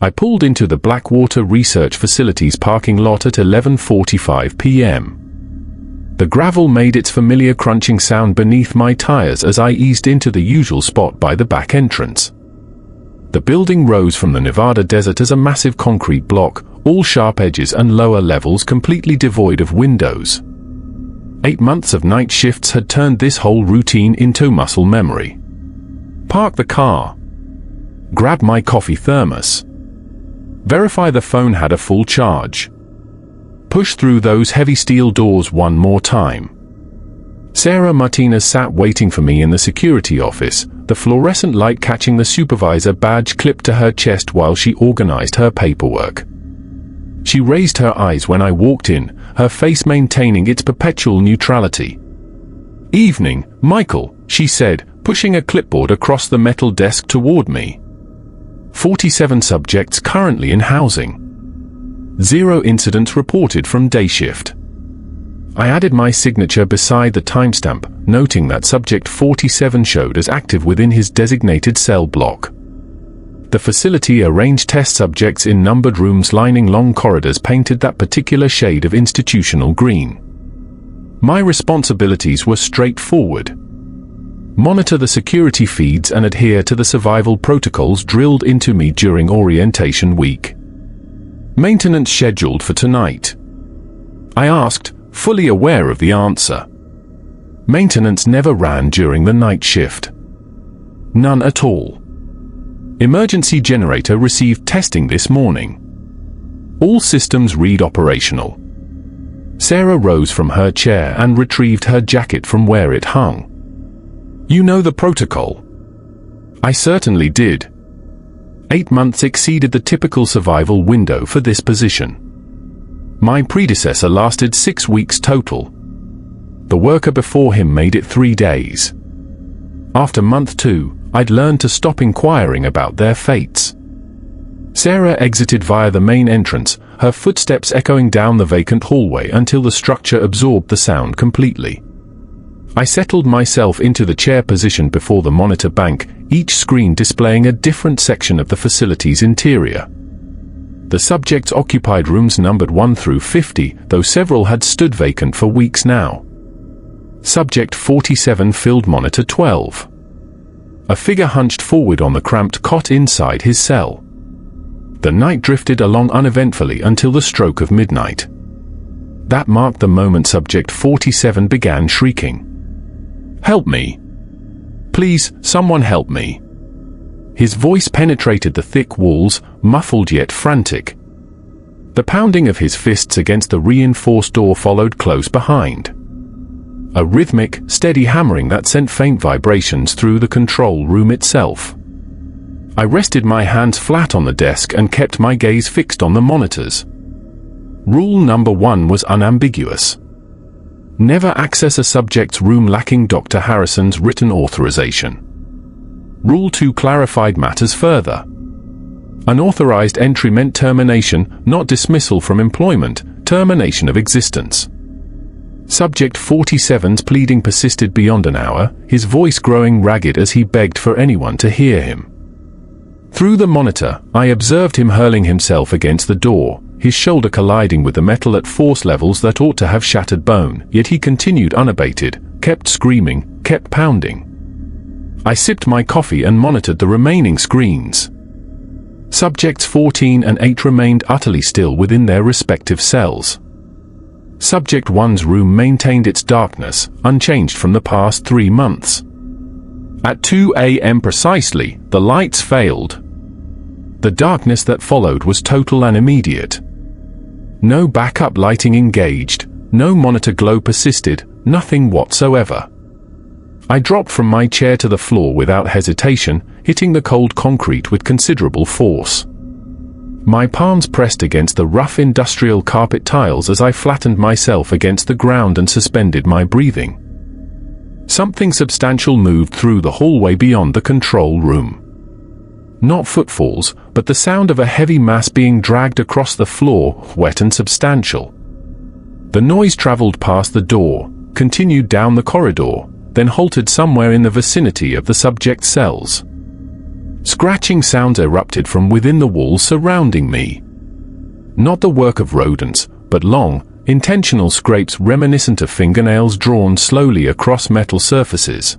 I pulled into the Blackwater Research Facility's parking lot at 11:45 p.m. The gravel made its familiar crunching sound beneath my tires as I eased into the usual spot by the back entrance. The building rose from the Nevada desert as a massive concrete block, all sharp edges and lower levels completely devoid of windows. 8 months of night shifts had turned this whole routine into muscle memory. Park the car. Grab my coffee thermos. Verify the phone had a full charge. Push through those heavy steel doors one more time. Sarah Martinez sat waiting for me in the security office, the fluorescent light catching the supervisor badge clipped to her chest while she organized her paperwork. She raised her eyes when I walked in, her face maintaining its perpetual neutrality. "Evening, Michael," she said, pushing a clipboard across the metal desk toward me. 47 subjects currently in housing. 0 incidents reported from day shift. I added my signature beside the timestamp, noting that subject 47 showed as active within his designated cell block. The facility arranged test subjects in numbered rooms lining long corridors painted that particular shade of institutional green. My responsibilities were straightforward. Monitor the security feeds and adhere to the survival protocols drilled into me during orientation week. Maintenance scheduled for tonight? I asked, fully aware of the answer. Maintenance never ran during the night shift. None at all. Emergency generator received testing this morning. All systems read operational. Sarah rose from her chair and retrieved her jacket from where it hung. You know the protocol? I certainly did. 8 months exceeded the typical survival window for this position. My predecessor lasted 6 weeks total. The worker before him made it 3 days. After month 2, I'd learned to stop inquiring about their fates. Sarah exited via the main entrance, her footsteps echoing down the vacant hallway until the structure absorbed the sound completely. I settled myself into the chair position before the monitor bank, each screen displaying a different section of the facility's interior. The subjects occupied rooms numbered 1 through 50, though several had stood vacant for weeks now. Subject 47 filled monitor 12. A figure hunched forward on the cramped cot inside his cell. The night drifted along uneventfully until the stroke of midnight. That marked the moment subject 47 began shrieking. "Help me! Please, someone help me!" His voice penetrated the thick walls, muffled yet frantic. The pounding of his fists against the reinforced door followed close behind. A rhythmic, steady hammering that sent faint vibrations through the control room itself. I rested my hands flat on the desk and kept my gaze fixed on the monitors. Rule number 1 was unambiguous. Never access a subject's room lacking Dr. Harrison's written authorization. Rule 2 clarified matters further. Unauthorized entry meant termination, not dismissal from employment, termination of existence. Subject 47's pleading persisted beyond an hour, his voice growing ragged as he begged for anyone to hear him. Through the monitor, I observed him hurling himself against the door, his shoulder colliding with the metal at force levels that ought to have shattered bone, yet he continued unabated, kept screaming, kept pounding. I sipped my coffee and monitored the remaining screens. Subjects 14 and 8 remained utterly still within their respective cells. Subject 1's room maintained its darkness, unchanged from the past 3 months. At 2 a.m. precisely, the lights failed. The darkness that followed was total and immediate. No backup lighting engaged, no monitor glow persisted, nothing whatsoever. I dropped from my chair to the floor without hesitation, hitting the cold concrete with considerable force. My palms pressed against the rough industrial carpet tiles as I flattened myself against the ground and suspended my breathing. Something substantial moved through the hallway beyond the control room. Not footfalls, but the sound of a heavy mass being dragged across the floor, wet and substantial. The noise traveled past the door, continued down the corridor, then halted somewhere in the vicinity of the subject cells. Scratching sounds erupted from within the walls surrounding me. Not the work of rodents, but long, intentional scrapes reminiscent of fingernails drawn slowly across metal surfaces.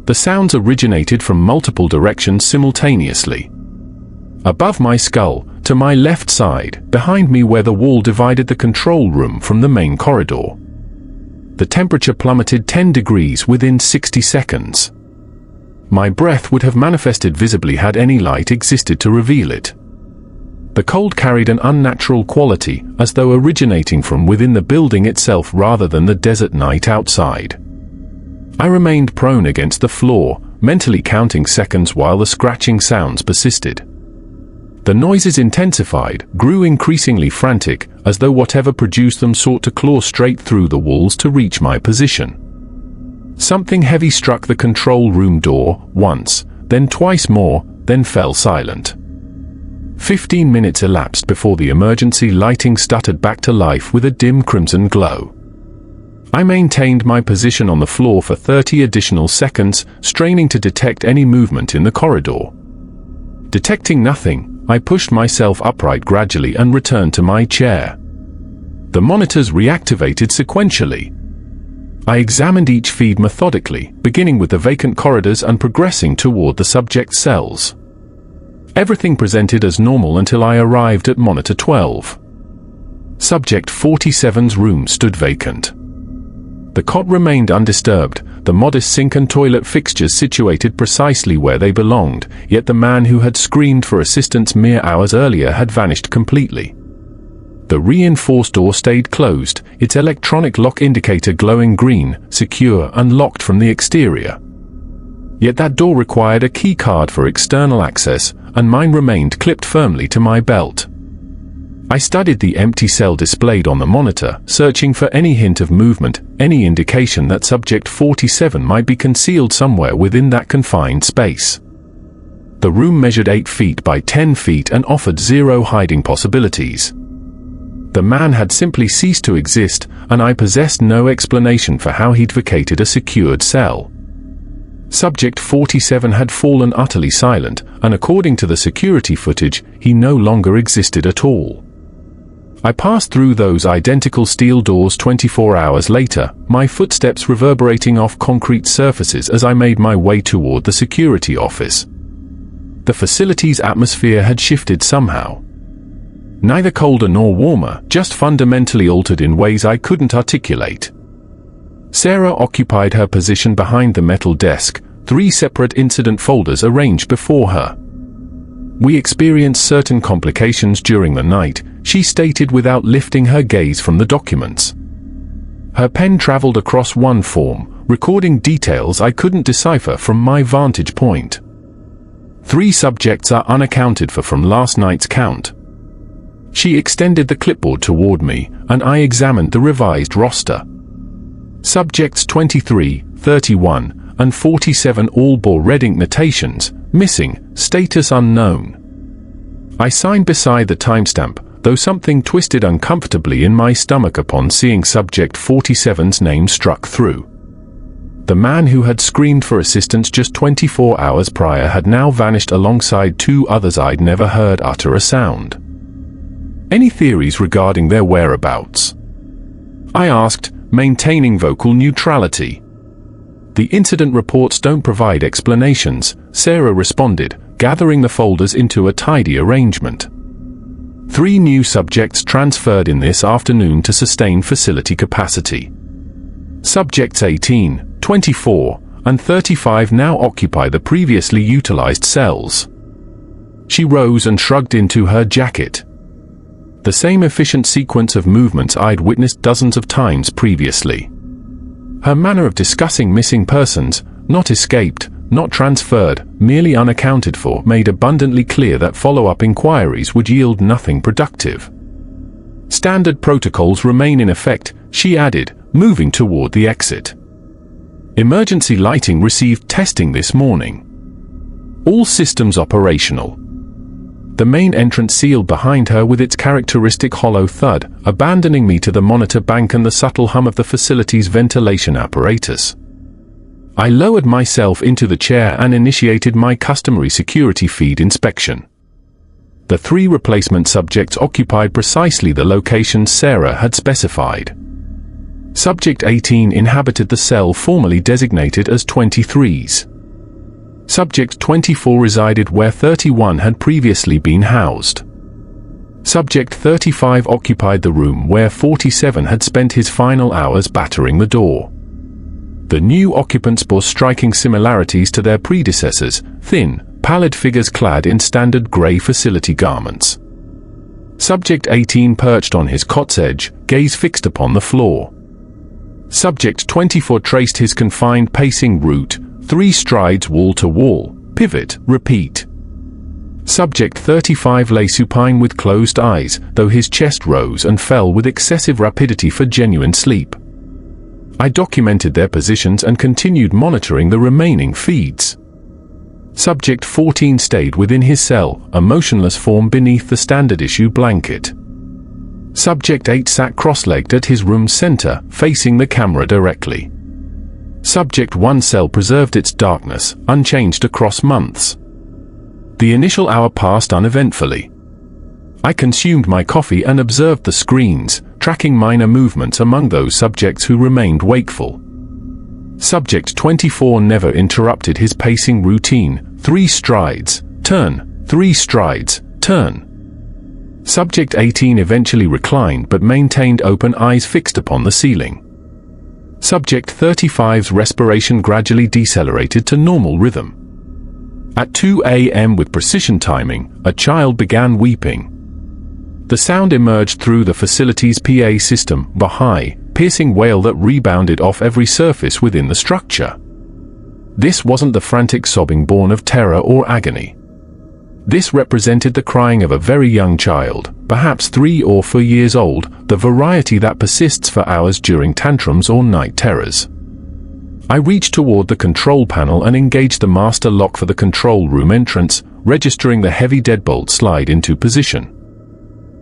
The sounds originated from multiple directions simultaneously. Above my skull, to my left side, behind me where the wall divided the control room from the main corridor. The temperature plummeted 10 degrees within 60 seconds. My breath would have manifested visibly had any light existed to reveal it. The cold carried an unnatural quality, as though originating from within the building itself rather than the desert night outside. I remained prone against the floor, mentally counting seconds while the scratching sounds persisted. The noises intensified, grew increasingly frantic, as though whatever produced them sought to claw straight through the walls to reach my position. Something heavy struck the control room door, once, then twice more, then fell silent. 15 minutes elapsed before the emergency lighting stuttered back to life with a dim crimson glow. I maintained my position on the floor for 30 additional seconds, straining to detect any movement in the corridor. Detecting nothing, I pushed myself upright gradually and returned to my chair. The monitors reactivated sequentially. I examined each feed methodically, beginning with the vacant corridors and progressing toward the subject cells. Everything presented as normal until I arrived at Monitor 12. Subject 47's room stood vacant. The cot remained undisturbed, the modest sink and toilet fixtures situated precisely where they belonged, yet the man who had screamed for assistance mere hours earlier had vanished completely. The reinforced door stayed closed, its electronic lock indicator glowing green, secure and locked from the exterior. Yet that door required a key card for external access, and mine remained clipped firmly to my belt. I studied the empty cell displayed on the monitor, searching for any hint of movement, any indication that Subject 47 might be concealed somewhere within that confined space. The room measured 8 feet by 10 feet and offered zero hiding possibilities. The man had simply ceased to exist, and I possessed no explanation for how he'd vacated a secured cell. Subject 47 had fallen utterly silent, and according to the security footage, he no longer existed at all. I passed through those identical steel doors 24 hours later, my footsteps reverberating off concrete surfaces as I made my way toward the security office. The facility's atmosphere had shifted somehow. Neither colder nor warmer, just fundamentally altered in ways I couldn't articulate. Sarah occupied her position behind the metal desk, 3 separate incident folders arranged before her. "We experienced certain complications during the night," she stated without lifting her gaze from the documents. Her pen traveled across one form, recording details I couldn't decipher from my vantage point. 3 subjects are unaccounted for from last night's count. She extended the clipboard toward me, and I examined the revised roster. Subjects 23, 31, and 47 all bore red ink notations, missing, status unknown. I signed beside the timestamp, though something twisted uncomfortably in my stomach upon seeing Subject 47's name struck through. The man who had screamed for assistance just 24 hours prior had now vanished alongside 2 others I'd never heard utter a sound. "Any theories regarding their whereabouts?" I asked, maintaining vocal neutrality. "The incident reports don't provide explanations," Sarah responded, gathering the folders into a tidy arrangement. 3 new subjects transferred in this afternoon to sustain facility capacity. Subjects 18, 24, and 35 now occupy the previously utilized cells. She rose and shrugged into her jacket. The same efficient sequence of movements I'd witnessed dozens of times previously. Her manner of discussing missing persons, not escaped, not transferred, merely unaccounted for, made abundantly clear that follow-up inquiries would yield nothing productive. "Standard protocols remain in effect," she added, moving toward the exit. "Emergency lighting received testing this morning. All systems operational." The main entrance sealed behind her with its characteristic hollow thud, abandoning me to the monitor bank and the subtle hum of the facility's ventilation apparatus. I lowered myself into the chair and initiated my customary security feed inspection. The 3 replacement subjects occupied precisely the locations Sarah had specified. Subject 18 inhabited the cell formerly designated as 23's. Subject 24 resided where 31 had previously been housed. Subject 35 occupied the room where 47 had spent his final hours battering the door. The new occupants bore striking similarities to their predecessors, thin, pallid figures clad in standard grey facility garments. Subject 18 perched on his cot's edge, gaze fixed upon the floor. Subject 24 traced his confined pacing route, 3 strides wall to wall, pivot, repeat. Subject 35 lay supine with closed eyes, though his chest rose and fell with excessive rapidity for genuine sleep. I documented their positions and continued monitoring the remaining feeds. Subject 14 stayed within his cell, a motionless form beneath the standard issue blanket. Subject 8 sat cross-legged at his room's center, facing the camera directly. Subject 1's cell preserved its darkness, unchanged across months. The initial hour passed uneventfully. I consumed my coffee and observed the screens, tracking minor movements among those subjects who remained wakeful. Subject 24 never interrupted his pacing routine, 3 strides, turn, 3 strides, turn. Subject 18 eventually reclined but maintained open eyes fixed upon the ceiling. Subject 35's respiration gradually decelerated to normal rhythm. At 2 a.m. with precision timing, a child began weeping. The sound emerged through the facility's PA system, a high, piercing wail that rebounded off every surface within the structure. This wasn't the frantic sobbing born of terror or agony. This represented the crying of a very young child, perhaps 3 or 4 years old, the variety that persists for hours during tantrums or night terrors. I reached toward the control panel and engaged the master lock for the control room entrance, registering the heavy deadbolt slide into position.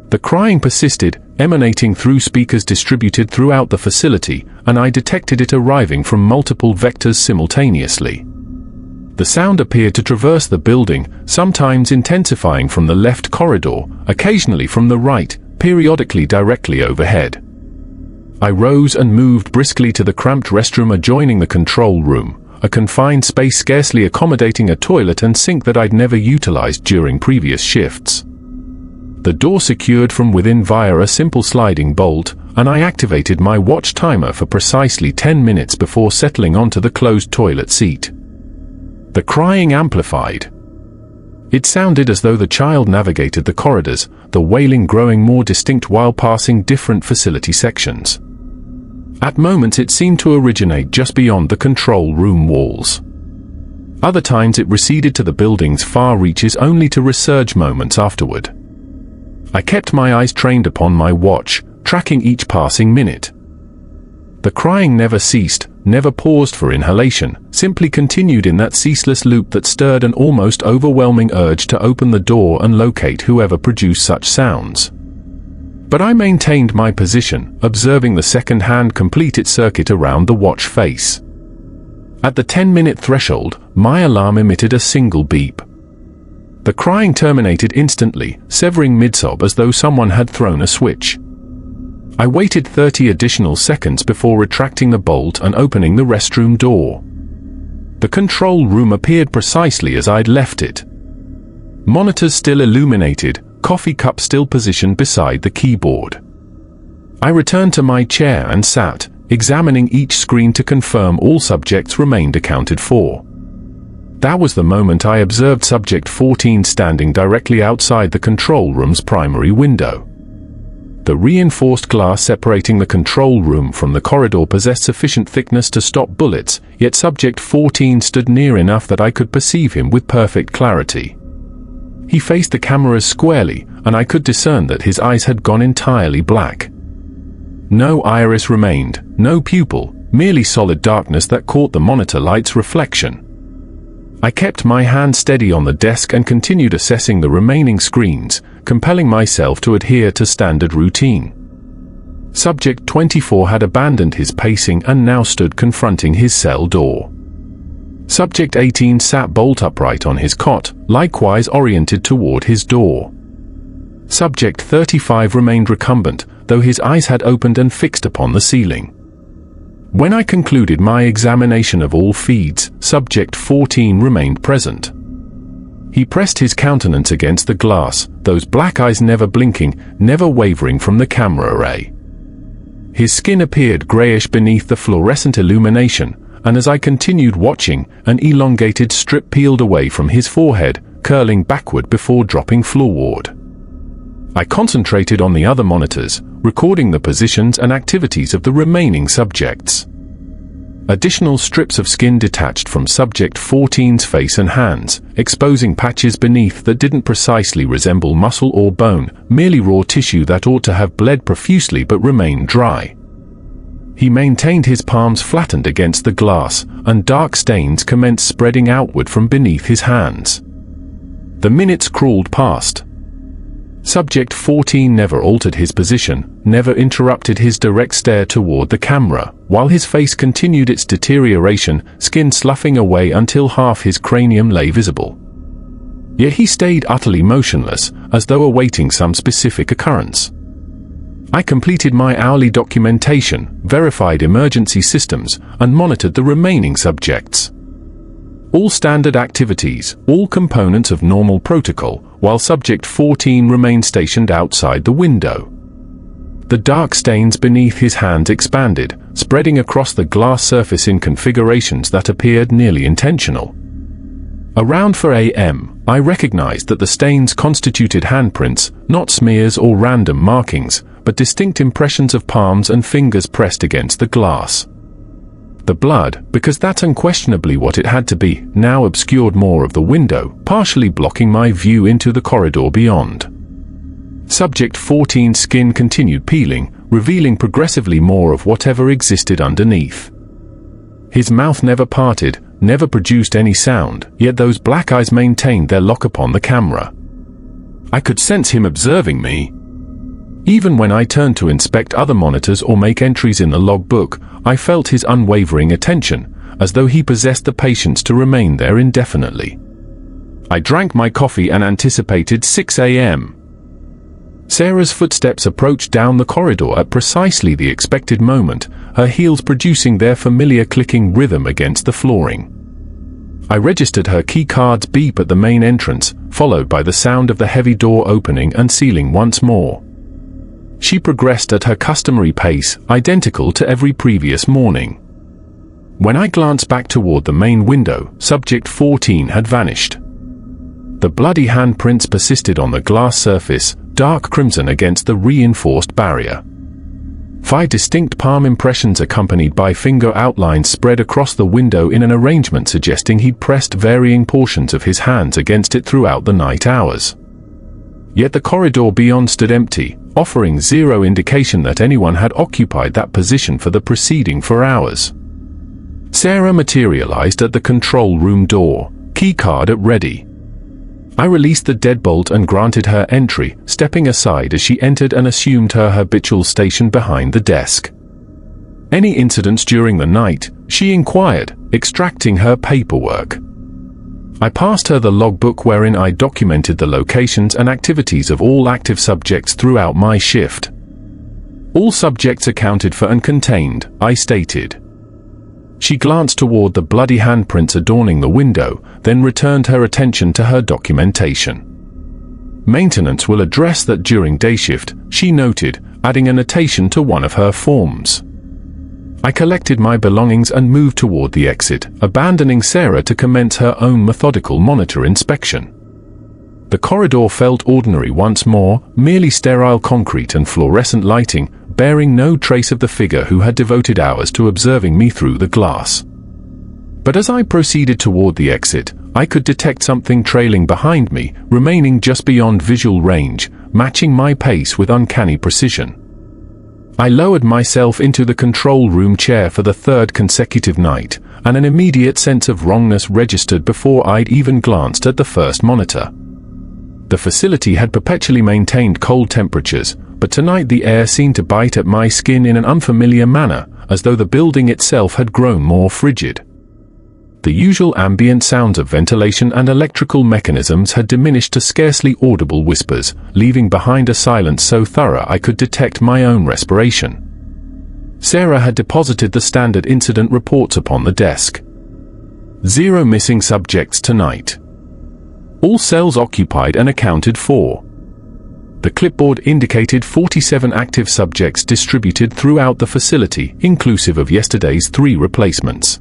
The crying persisted, emanating through speakers distributed throughout the facility, and I detected it arriving from multiple vectors simultaneously. The sound appeared to traverse the building, sometimes intensifying from the left corridor, occasionally from the right, periodically directly overhead. I rose and moved briskly to the cramped restroom adjoining the control room, a confined space scarcely accommodating a toilet and sink that I'd never utilized during previous shifts. The door secured from within via a simple sliding bolt, and I activated my watch timer for precisely 10 minutes before settling onto the closed toilet seat. The crying amplified. It sounded as though the child navigated the corridors, the wailing growing more distinct while passing different facility sections. At moments it seemed to originate just beyond the control room walls. Other times it receded to the building's far reaches only to resurge moments afterward. I kept my eyes trained upon my watch, tracking each passing minute. The crying never ceased, never paused for inhalation, simply continued in that ceaseless loop that stirred an almost overwhelming urge to open the door and locate whoever produced such sounds. But I maintained my position, observing the second hand complete its circuit around the watch face. At the 10-minute threshold, my alarm emitted a single beep. The crying terminated instantly, severing mid-sob as though someone had thrown a switch. I waited 30 additional seconds before retracting the bolt and opening the restroom door. The control room appeared precisely as I'd left it. Monitors still illuminated, coffee cup still positioned beside the keyboard. I returned to my chair and sat, examining each screen to confirm all subjects remained accounted for. That was the moment I observed Subject 14 standing directly outside the control room's primary window. The reinforced glass separating the control room from the corridor possessed sufficient thickness to stop bullets, yet Subject 14 stood near enough that I could perceive him with perfect clarity. He faced the cameras squarely, and I could discern that his eyes had gone entirely black. No iris remained, no pupil, merely solid darkness that caught the monitor light's reflection. I kept my hand steady on the desk and continued assessing the remaining screens, compelling myself to adhere to standard routine. Subject 24 had abandoned his pacing and now stood confronting his cell door. Subject 18 sat bolt upright on his cot, likewise oriented toward his door. Subject 35 remained recumbent, though his eyes had opened and fixed upon the ceiling. When I concluded my examination of all feeds, Subject 14 remained present. He pressed his countenance against the glass, those black eyes never blinking, never wavering from the camera ray. His skin appeared grayish beneath the fluorescent illumination, and as I continued watching, an elongated strip peeled away from his forehead, curling backward before dropping floorward. I concentrated on the other monitors, recording the positions and activities of the remaining subjects. Additional strips of skin detached from Subject 14's face and hands, exposing patches beneath that didn't precisely resemble muscle or bone, merely raw tissue that ought to have bled profusely but remained dry. He maintained his palms flattened against the glass, and dark stains commenced spreading outward from beneath his hands. The minutes crawled past. Subject 14 never altered his position, never interrupted his direct stare toward the camera, while his face continued its deterioration, skin sloughing away until half his cranium lay visible. Yet he stayed utterly motionless, as though awaiting some specific occurrence. I completed my hourly documentation, verified emergency systems, and monitored the remaining subjects. All standard activities, all components of normal protocol, while Subject 14 remained stationed outside the window. The dark stains beneath his hands expanded, spreading across the glass surface in configurations that appeared nearly intentional. Around 4 a.m., I recognized that the stains constituted handprints, not smears or random markings, but distinct impressions of palms and fingers pressed against the glass. The blood, because that's unquestionably what it had to be, now obscured more of the window, partially blocking my view into the corridor beyond. Subject 14's skin continued peeling, revealing progressively more of whatever existed underneath. His mouth never parted, never produced any sound, yet those black eyes maintained their lock upon the camera. I could sense him observing me. Even when I turned to inspect other monitors or make entries in the logbook, I felt his unwavering attention, as though he possessed the patience to remain there indefinitely. I drank my coffee and anticipated 6 a.m. Sarah's footsteps approached down the corridor at precisely the expected moment, her heels producing their familiar clicking rhythm against the flooring. I registered her keycard's beep at the main entrance, followed by the sound of the heavy door opening and sealing once more. She progressed at her customary pace, identical to every previous morning. When I glanced back toward the main window, Subject 14 had vanished. The bloody handprints persisted on the glass surface, dark crimson against the reinforced barrier. 5 distinct palm impressions accompanied by finger outlines spread across the window in an arrangement suggesting he'd pressed varying portions of his hands against it throughout the night hours. Yet the corridor beyond stood empty, offering zero indication that anyone had occupied that position for the preceding 4 hours. Sarah materialized at the control room door, keycard at ready. I released the deadbolt and granted her entry, stepping aside as she entered and assumed her habitual station behind the desk. Any incidents during the night, she inquired, extracting her paperwork. I passed her the logbook wherein I documented the locations and activities of all active subjects throughout my shift. All subjects accounted for and contained, I stated. She glanced toward the bloody handprints adorning the window, then returned her attention to her documentation. Maintenance will address that during day shift, she noted, adding a notation to one of her forms. I collected my belongings and moved toward the exit, abandoning Sarah to commence her own methodical monitor inspection. The corridor felt ordinary once more, merely sterile concrete and fluorescent lighting, bearing no trace of the figure who had devoted hours to observing me through the glass. But as I proceeded toward the exit, I could detect something trailing behind me, remaining just beyond visual range, matching my pace with uncanny precision. I lowered myself into the control room chair for the 3rd consecutive night, and an immediate sense of wrongness registered before I'd even glanced at the first monitor. The facility had perpetually maintained cold temperatures, but tonight the air seemed to bite at my skin in an unfamiliar manner, as though the building itself had grown more frigid. The usual ambient sounds of ventilation and electrical mechanisms had diminished to scarcely audible whispers, leaving behind a silence so thorough I could detect my own respiration. Sarah had deposited the standard incident reports upon the desk. 0 missing subjects tonight. All cells occupied and accounted for. The clipboard indicated 47 active subjects distributed throughout the facility, inclusive of yesterday's 3 replacements.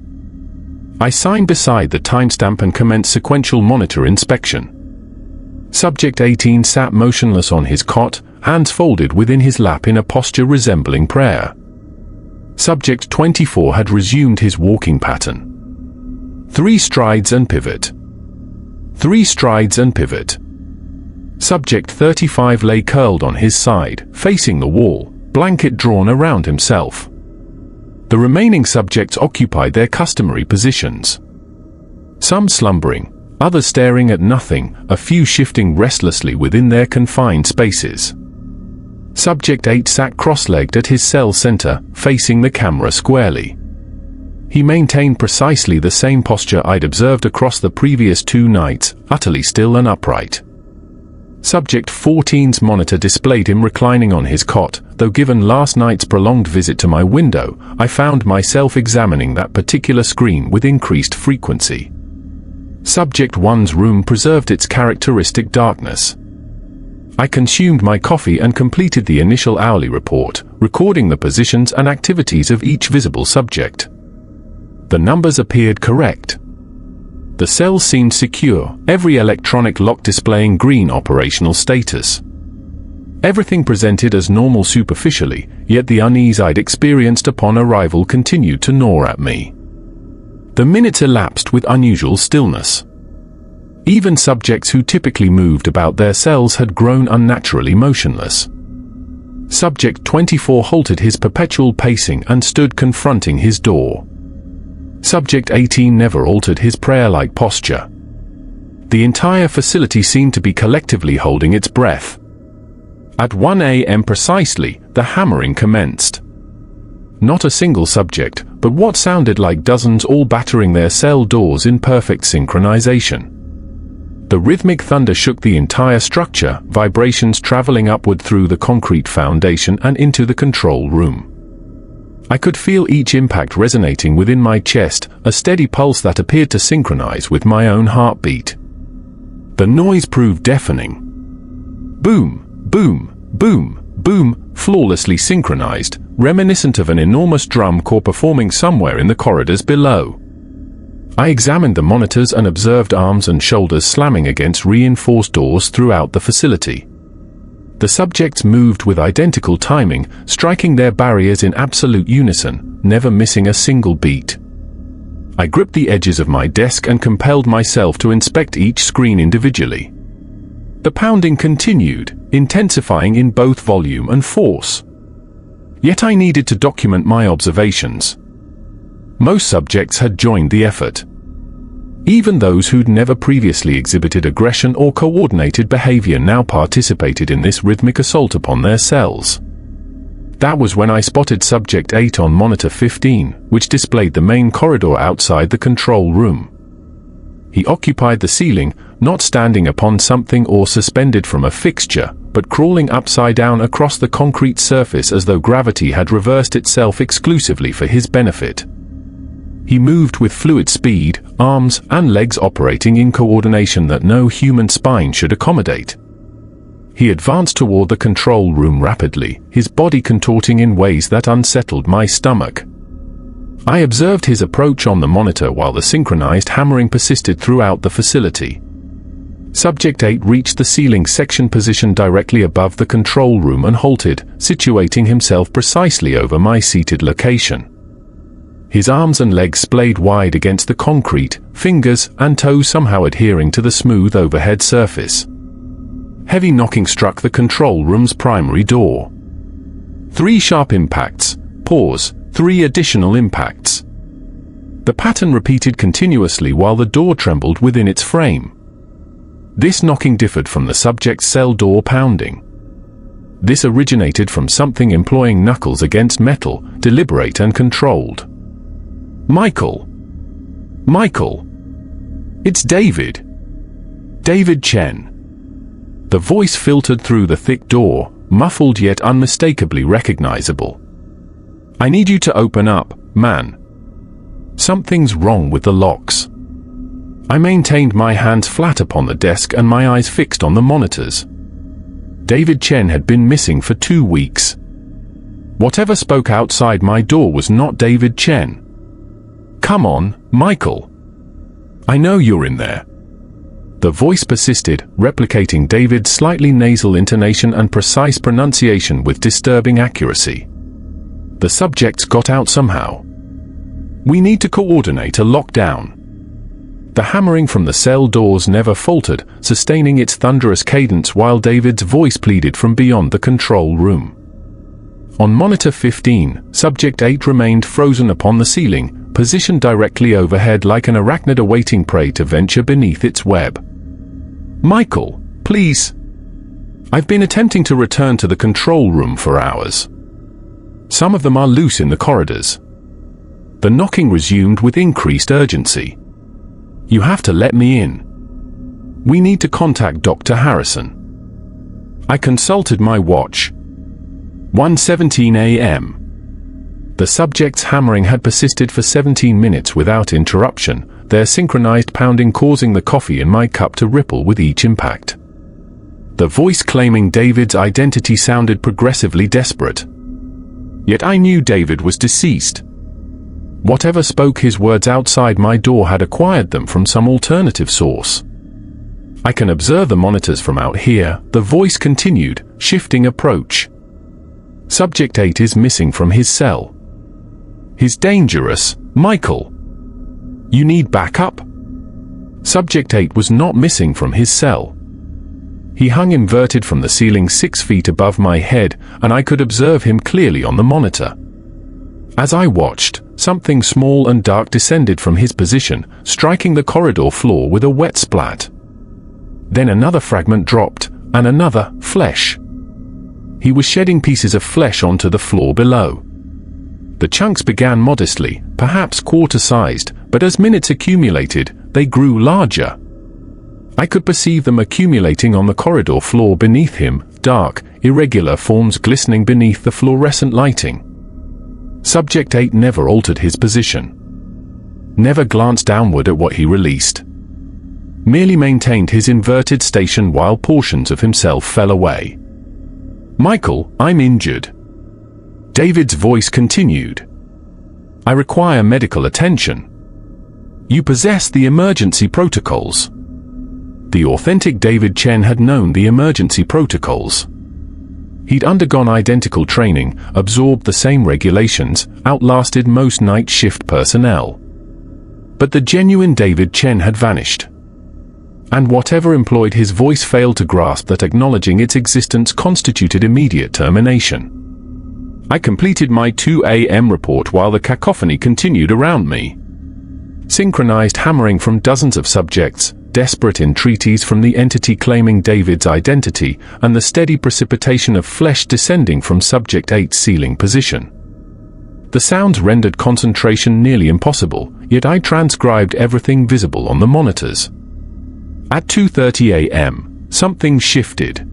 I signed beside the timestamp and commenced sequential monitor inspection. Subject 18 sat motionless on his cot, hands folded within his lap in a posture resembling prayer. Subject 24 had resumed his walking pattern. 3 strides and pivot. 3 strides and pivot. Subject 35 lay curled on his side, facing the wall, blanket drawn around himself. The remaining subjects occupied their customary positions. Some slumbering, others staring at nothing, a few shifting restlessly within their confined spaces. Subject 8 sat cross-legged at his cell center, facing the camera squarely. He maintained precisely the same posture I'd observed across the previous 2 nights, utterly still and upright. Subject 14's monitor displayed him reclining on his cot, though given last night's prolonged visit to my window, I found myself examining that particular screen with increased frequency. Subject 1's room preserved its characteristic darkness. I consumed my coffee and completed the initial hourly report, recording the positions and activities of each visible subject. The numbers appeared correct. The cells seemed secure, every electronic lock displaying green operational status. Everything presented as normal superficially, yet the unease I'd experienced upon arrival continued to gnaw at me. The minutes elapsed with unusual stillness. Even subjects who typically moved about their cells had grown unnaturally motionless. Subject 24 halted his perpetual pacing and stood confronting his door. Subject 18 never altered his prayer-like posture. The entire facility seemed to be collectively holding its breath. At 1 a.m. precisely, the hammering commenced. Not a single subject, but what sounded like dozens all battering their cell doors in perfect synchronization. The rhythmic thunder shook the entire structure, vibrations traveling upward through the concrete foundation and into the control room. I could feel each impact resonating within my chest, a steady pulse that appeared to synchronize with my own heartbeat. The noise proved deafening. Boom, boom, boom, boom, flawlessly synchronized, reminiscent of an enormous drum corps performing somewhere in the corridors below. I examined the monitors and observed arms and shoulders slamming against reinforced doors throughout the facility. The subjects moved with identical timing, striking their barriers in absolute unison, never missing a single beat. I gripped the edges of my desk and compelled myself to inspect each screen individually. The pounding continued, intensifying in both volume and force. Yet I needed to document my observations. Most subjects had joined the effort. Even those who'd never previously exhibited aggression or coordinated behavior now participated in this rhythmic assault upon their cells. That was when I spotted Subject 8 on Monitor 15, which displayed the main corridor outside the control room. He occupied the ceiling, not standing upon something or suspended from a fixture, but crawling upside down across the concrete surface as though gravity had reversed itself exclusively for his benefit. He moved with fluid speed, arms and legs operating in coordination that no human spine should accommodate. He advanced toward the control room rapidly, his body contorting in ways that unsettled my stomach. I observed his approach on the monitor while the synchronized hammering persisted throughout the facility. Subject 8 reached the ceiling section position directly above the control room and halted, situating himself precisely over my seated location. His arms and legs splayed wide against the concrete, fingers and toes somehow adhering to the smooth overhead surface. Heavy knocking struck the control room's primary door. 3 sharp impacts, pause, 3 additional impacts. The pattern repeated continuously while the door trembled within its frame. This knocking differed from the subject's cell door pounding. This originated from something employing knuckles against metal, deliberate and controlled. Michael. Michael! It's David! David Chen. The voice filtered through the thick door, muffled yet unmistakably recognizable. I need you to open up, man. Something's wrong with the locks. I maintained my hands flat upon the desk and my eyes fixed on the monitors. David Chen had been missing for 2 weeks. Whatever spoke outside my door was not David Chen. Come on, Michael. I know you're in there. The voice persisted, replicating David's slightly nasal intonation and precise pronunciation with disturbing accuracy. The subjects got out somehow. We need to coordinate a lockdown. The hammering from the cell doors never faltered, sustaining its thunderous cadence while David's voice pleaded from beyond the control room. On monitor 15, Subject 8 remained frozen upon the ceiling, positioned directly overhead like an arachnid awaiting prey to venture beneath its web. Michael, please. I've been attempting to return to the control room for hours. Some of them are loose in the corridors. The knocking resumed with increased urgency. You have to let me in. We need to contact Dr. Harrison. I consulted my watch. 1:17 a.m. The subject's hammering had persisted for 17 minutes without interruption, their synchronized pounding causing the coffee in my cup to ripple with each impact. The voice claiming David's identity sounded progressively desperate. Yet I knew David was deceased. Whatever spoke his words outside my door had acquired them from some alternative source. I can observe the monitors from out here, the voice continued, shifting approach. Subject 8 is missing from his cell. He's dangerous, Michael. You need backup? Subject 8 was not missing from his cell. He hung inverted from the ceiling 6 feet above my head, and I could observe him clearly on the monitor. As I watched, something small and dark descended from his position, striking the corridor floor with a wet splat. Then another fragment dropped, and another, flesh. He was shedding pieces of flesh onto the floor below. The chunks began modestly, perhaps quarter-sized, but as minutes accumulated, they grew larger. I could perceive them accumulating on the corridor floor beneath him, dark, irregular forms glistening beneath the fluorescent lighting. Subject 8 never altered his position. Never glanced downward at what he released. Merely maintained his inverted station while portions of himself fell away. Michael, I'm injured. David's voice continued. I require medical attention. You possess the emergency protocols. The authentic David Chen had known the emergency protocols. He'd undergone identical training, absorbed the same regulations, outlasted most night shift personnel. But the genuine David Chen had vanished. And whatever employed his voice failed to grasp that acknowledging its existence constituted immediate termination. I completed my 2 a.m. report while the cacophony continued around me. Synchronized hammering from dozens of subjects, desperate entreaties from the entity claiming David's identity, and the steady precipitation of flesh descending from Subject 8's ceiling position. The sounds rendered concentration nearly impossible, yet I transcribed everything visible on the monitors. At 2:30 a.m., something shifted.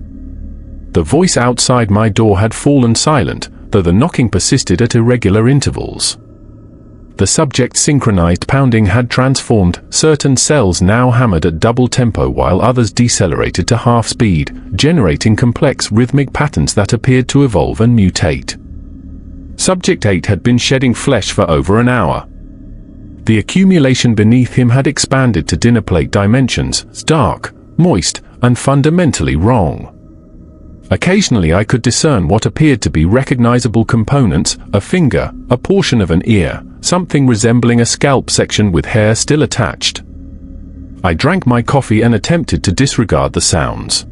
The voice outside my door had fallen silent, though the knocking persisted at irregular intervals. The subject's synchronized pounding had transformed, certain cells now hammered at double tempo while others decelerated to half speed, generating complex rhythmic patterns that appeared to evolve and mutate. Subject 8 had been shedding flesh for over an hour. The accumulation beneath him had expanded to dinner plate dimensions, dark, moist, and fundamentally wrong. Occasionally I could discern what appeared to be recognizable components, a finger, a portion of an ear, something resembling a scalp section with hair still attached. I drank my coffee and attempted to disregard the sounds.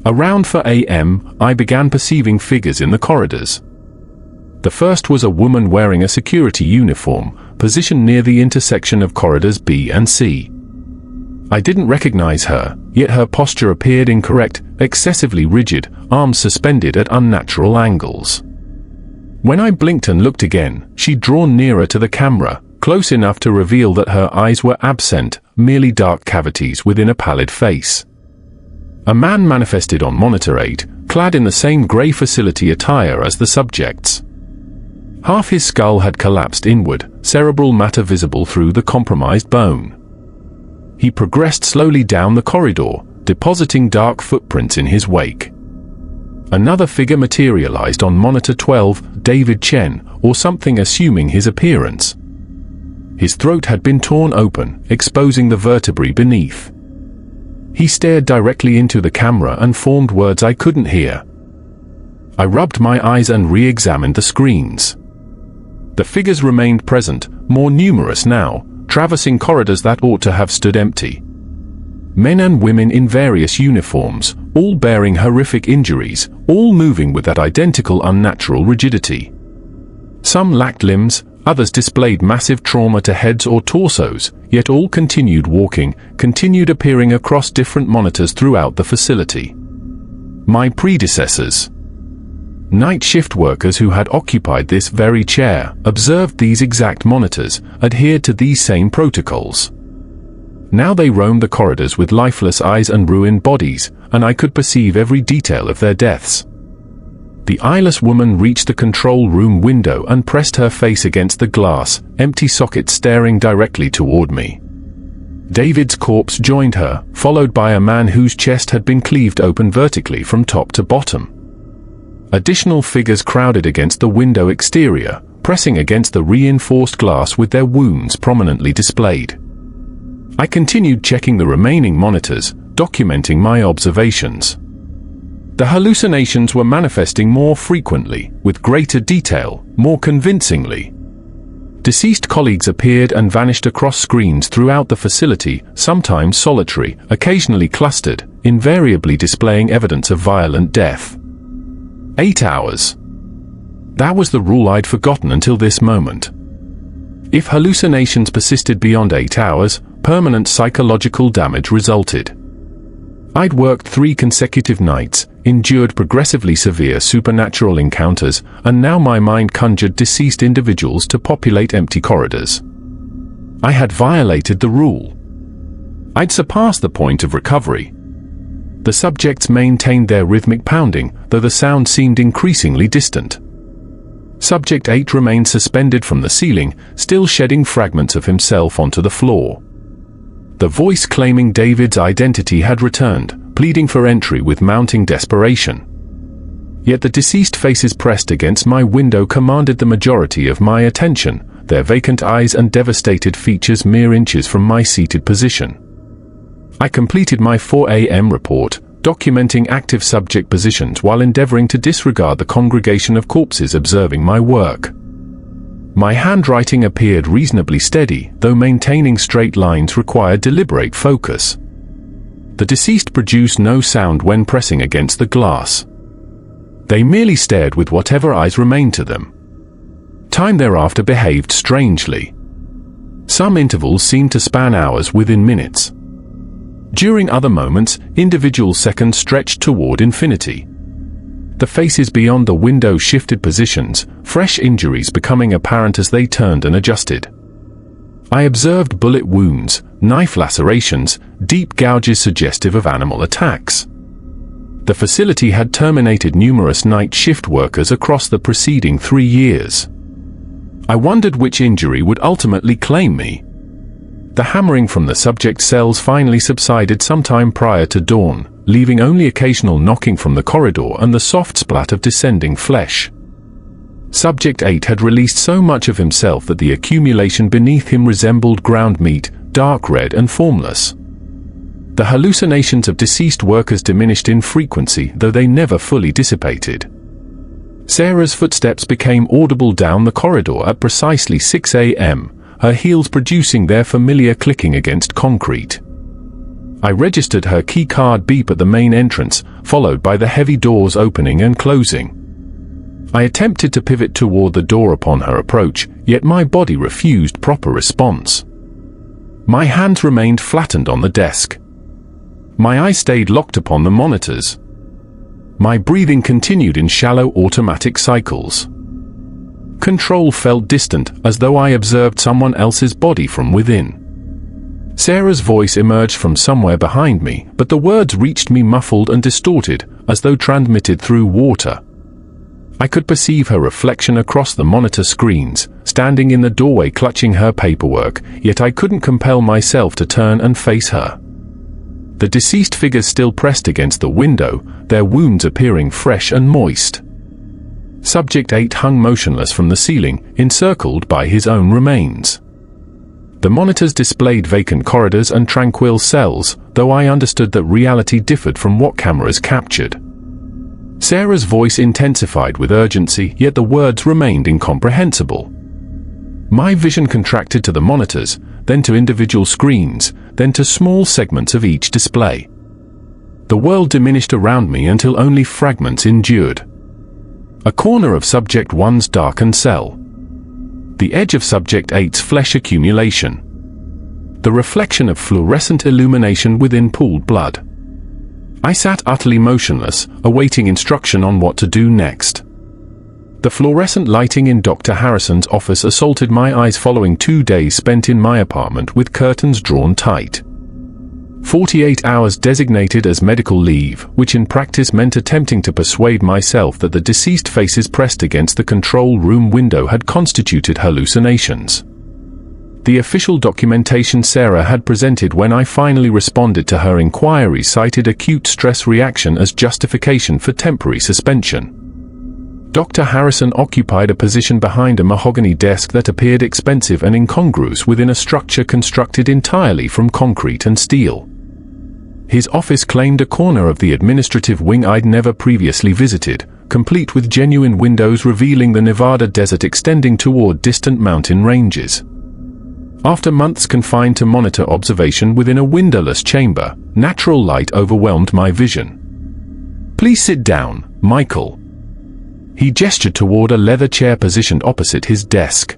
Around 4 a.m., I began perceiving figures in the corridors. The first was a woman wearing a security uniform, positioned near the intersection of corridors B and C. I didn't recognize her, yet her posture appeared incorrect, excessively rigid, arms suspended at unnatural angles. When I blinked and looked again, she'd drawn nearer to the camera, close enough to reveal that her eyes were absent, merely dark cavities within a pallid face. A man manifested on monitor 8, clad in the same grey facility attire as the subjects. Half his skull had collapsed inward, cerebral matter visible through the compromised bone. He progressed slowly down the corridor, depositing dark footprints in his wake. Another figure materialized on monitor 12, David Chen, or something assuming his appearance. His throat had been torn open, exposing the vertebrae beneath. He stared directly into the camera and formed words I couldn't hear. I rubbed my eyes and re-examined the screens. The figures remained present, more numerous now, traversing corridors that ought to have stood empty. Men and women in various uniforms, all bearing horrific injuries, all moving with that identical unnatural rigidity. Some lacked limbs, others displayed massive trauma to heads or torsos, yet all continued walking, continued appearing across different monitors throughout the facility. My predecessors, night shift workers who had occupied this very chair, observed these exact monitors, adhered to these same protocols. Now they roamed the corridors with lifeless eyes and ruined bodies, and I could perceive every detail of their deaths. The eyeless woman reached the control room window and pressed her face against the glass, empty socket staring directly toward me. David's corpse joined her, followed by a man whose chest had been cleaved open vertically from top to bottom. Additional figures crowded against the window exterior, pressing against the reinforced glass with their wounds prominently displayed. I continued checking the remaining monitors, documenting my observations. The hallucinations were manifesting more frequently, with greater detail, more convincingly. Deceased colleagues appeared and vanished across screens throughout the facility, sometimes solitary, occasionally clustered, invariably displaying evidence of violent death. 8 hours. That was the rule I'd forgotten until this moment. If hallucinations persisted beyond 8 hours, permanent psychological damage resulted. I'd worked 3 consecutive nights, endured progressively severe supernatural encounters, and now my mind conjured deceased individuals to populate empty corridors. I had violated the rule. I'd surpassed the point of recovery. The subjects maintained their rhythmic pounding, though the sound seemed increasingly distant. Subject 8 remained suspended from the ceiling, still shedding fragments of himself onto the floor. The voice claiming David's identity had returned, pleading for entry with mounting desperation. Yet the deceased faces pressed against my window commanded the majority of my attention, their vacant eyes and devastated features mere inches from my seated position. I completed my 4 a.m. report, documenting active subject positions while endeavoring to disregard the congregation of corpses observing my work. My handwriting appeared reasonably steady, though maintaining straight lines required deliberate focus. The deceased produced no sound when pressing against the glass. They merely stared with whatever eyes remained to them. Time thereafter behaved strangely. Some intervals seemed to span hours within minutes. During other moments, individual seconds stretched toward infinity. The faces beyond the window shifted positions, fresh injuries becoming apparent as they turned and adjusted. I observed bullet wounds, knife lacerations, deep gouges suggestive of animal attacks. The facility had terminated numerous night shift workers across the preceding 3 years. I wondered which injury would ultimately claim me. The hammering from the subject cells finally subsided sometime prior to dawn, leaving only occasional knocking from the corridor and the soft splat of descending flesh. Subject 8 had released so much of himself that the accumulation beneath him resembled ground meat, dark red and formless. The hallucinations of deceased workers diminished in frequency, though they never fully dissipated. Sarah's footsteps became audible down the corridor at precisely 6 a.m., her heels producing their familiar clicking against concrete. I registered her key card beep at the main entrance, followed by the heavy doors opening and closing. I attempted to pivot toward the door upon her approach, yet my body refused proper response. My hands remained flattened on the desk. My eyes stayed locked upon the monitors. My breathing continued in shallow automatic cycles. Control felt distant, as though I observed someone else's body from within. Sarah's voice emerged from somewhere behind me, but the words reached me muffled and distorted, as though transmitted through water. I could perceive her reflection across the monitor screens, standing in the doorway clutching her paperwork, yet I couldn't compel myself to turn and face her. The deceased figures still pressed against the window, their wounds appearing fresh and moist. Subject 8 hung motionless from the ceiling, encircled by his own remains. The monitors displayed vacant corridors and tranquil cells, though I understood that reality differed from what cameras captured. Sarah's voice intensified with urgency, yet the words remained incomprehensible. My vision contracted to the monitors, then to individual screens, then to small segments of each display. The world diminished around me until only fragments endured. A corner of Subject 1's darkened cell. The edge of Subject 8's flesh accumulation. The reflection of fluorescent illumination within pooled blood. I sat utterly motionless, awaiting instruction on what to do next. The fluorescent lighting in Dr. Harrison's office assaulted my eyes following 2 days spent in my apartment with curtains drawn tight. 48 hours designated as medical leave, which in practice meant attempting to persuade myself that the deceased faces pressed against the control room window had constituted hallucinations. The official documentation Sarah had presented when I finally responded to her inquiry cited acute stress reaction as justification for temporary suspension. Dr. Harrison occupied a position behind a mahogany desk that appeared expensive and incongruous within a structure constructed entirely from concrete and steel. His office claimed a corner of the administrative wing I'd never previously visited, complete with genuine windows revealing the Nevada desert extending toward distant mountain ranges. After months confined to monitor observation within a windowless chamber, natural light overwhelmed my vision. "Please sit down, Michael." He gestured toward a leather chair positioned opposite his desk.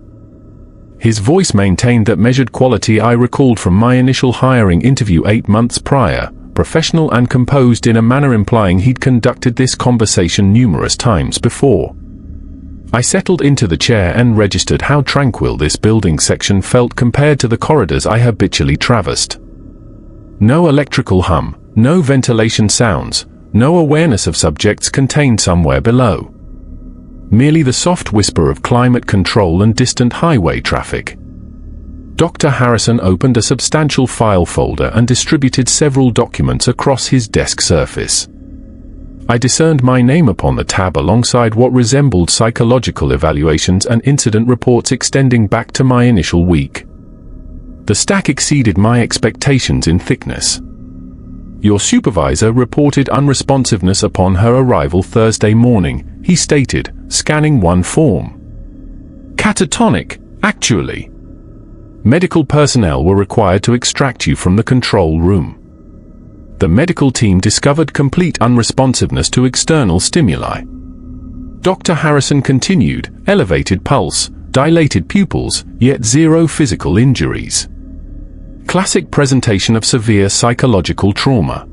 His voice maintained that measured quality I recalled from my initial hiring interview 8 months prior, professional and composed in a manner implying he'd conducted this conversation numerous times before. I settled into the chair and registered how tranquil this building section felt compared to the corridors I habitually traversed. No electrical hum, no ventilation sounds, no awareness of subjects contained somewhere below. Merely the soft whisper of climate control and distant highway traffic. Dr. Harrison opened a substantial file folder and distributed several documents across his desk surface. I discerned my name upon the tab alongside what resembled psychological evaluations and incident reports extending back to my initial week. The stack exceeded my expectations in thickness. "Your supervisor reported unresponsiveness upon her arrival Thursday morning," he stated, scanning one form. "Catatonic, actually. Medical personnel were required to extract you from the control room. The medical team discovered complete unresponsiveness to external stimuli." Dr. Harrison continued, "Elevated pulse, dilated pupils, yet zero physical injuries. Classic presentation of severe psychological trauma."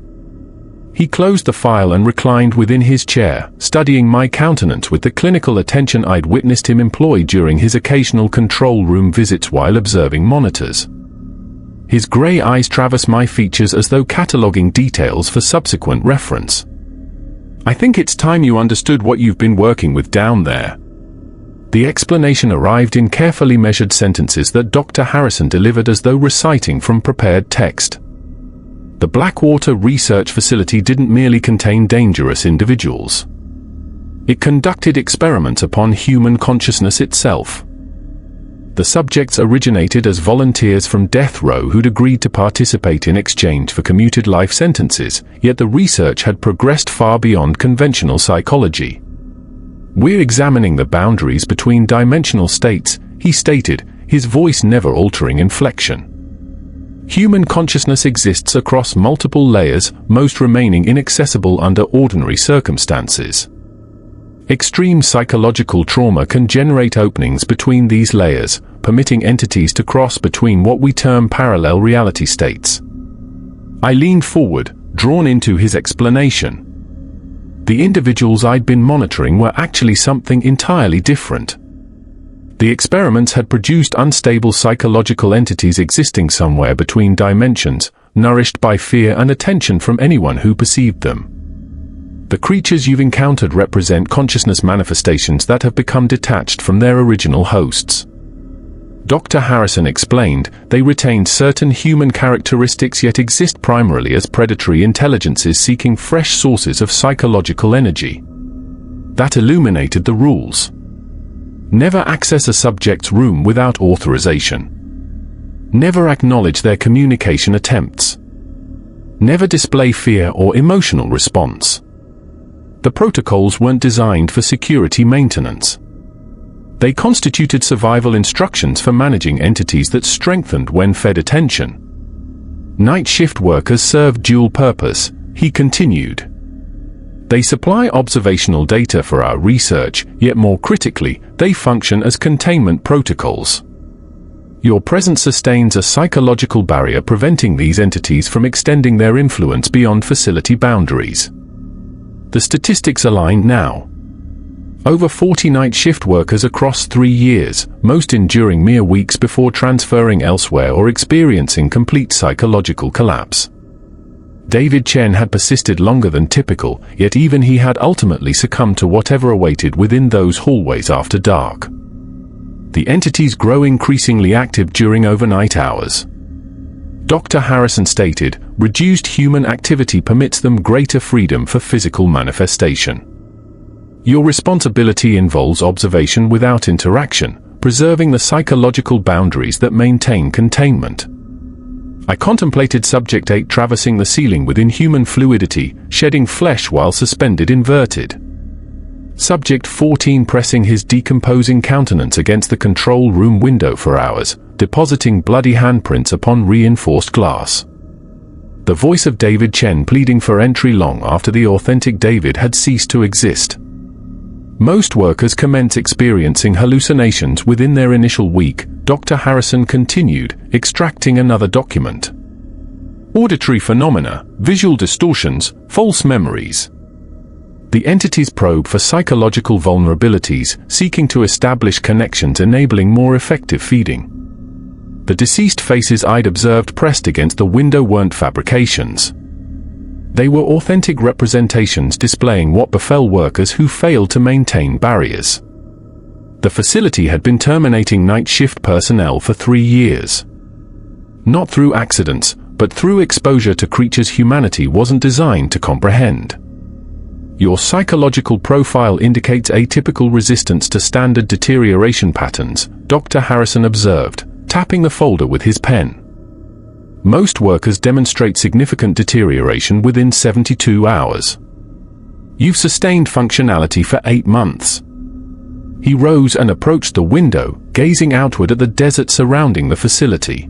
He closed the file and reclined within his chair, studying my countenance with the clinical attention I'd witnessed him employ during his occasional control room visits while observing monitors. His grey eyes traversed my features as though cataloguing details for subsequent reference. "I think it's time you understood what you've been working with down there." The explanation arrived in carefully measured sentences that Dr. Harrison delivered as though reciting from prepared text. The Blackwater Research Facility didn't merely contain dangerous individuals. It conducted experiments upon human consciousness itself. The subjects originated as volunteers from death row who'd agreed to participate in exchange for commuted life sentences, yet the research had progressed far beyond conventional psychology. "We're examining the boundaries between dimensional states," he stated, his voice never altering inflection. "Human consciousness exists across multiple layers, most remaining inaccessible under ordinary circumstances. Extreme psychological trauma can generate openings between these layers, permitting entities to cross between what we term parallel reality states." I leaned forward, drawn into his explanation. The individuals I'd been monitoring were actually something entirely different. The experiments had produced unstable psychological entities existing somewhere between dimensions, nourished by fear and attention from anyone who perceived them. The creatures you've encountered represent consciousness manifestations that have become detached from their original hosts. Dr. Harrison explained, they retain certain human characteristics yet exist primarily as predatory intelligences seeking fresh sources of psychological energy. That illuminated the rules. Never access a subject's room without authorization. Never acknowledge their communication attempts. Never display fear or emotional response. The protocols weren't designed for security maintenance. They constituted survival instructions for managing entities that strengthened when fed attention. Night shift workers serve dual purpose, he continued. They supply observational data for our research, yet more critically, they function as containment protocols. Your presence sustains a psychological barrier preventing these entities from extending their influence beyond facility boundaries. The statistics align now. Over 40 night shift workers across 3 years, most enduring mere weeks before transferring elsewhere or experiencing complete psychological collapse. David Chen had persisted longer than typical, yet even he had ultimately succumbed to whatever awaited within those hallways after dark. The entities grow increasingly active during overnight hours. Dr. Harrison stated, reduced human activity permits them greater freedom for physical manifestation. Your responsibility involves observation without interaction, preserving the psychological boundaries that maintain containment. I contemplated Subject 8 traversing the ceiling with inhuman fluidity, shedding flesh while suspended inverted. Subject 14 pressing his decomposing countenance against the control room window for hours, depositing bloody handprints upon reinforced glass. The voice of David Chen pleading for entry long after the authentic David had ceased to exist. Most workers commence experiencing hallucinations within their initial week, Dr. Harrison continued, extracting another document. Auditory phenomena, visual distortions, false memories. The entities probe for psychological vulnerabilities, seeking to establish connections enabling more effective feeding. The deceased faces I'd observed pressed against the window weren't fabrications. They were authentic representations displaying what befell workers who failed to maintain barriers. The facility had been terminating night shift personnel for 3 years. Not through accidents, but through exposure to creatures humanity wasn't designed to comprehend. Your psychological profile indicates atypical resistance to standard deterioration patterns, Dr. Harrison observed, tapping the folder with his pen. Most workers demonstrate significant deterioration within 72 hours. You've sustained functionality for 8 months. He rose and approached the window, gazing outward at the desert surrounding the facility.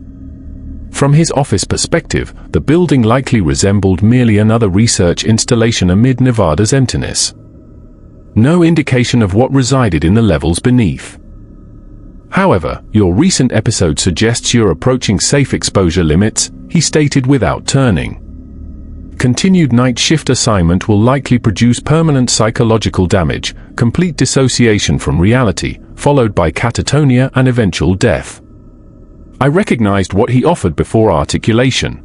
From his office perspective, the building likely resembled merely another research installation amid Nevada's emptiness. No indication of what resided in the levels beneath. However, your recent episode suggests you're approaching safe exposure limits, he stated without turning. Continued night shift assignment will likely produce permanent psychological damage, complete dissociation from reality, followed by catatonia and eventual death. I recognized what he offered before articulation.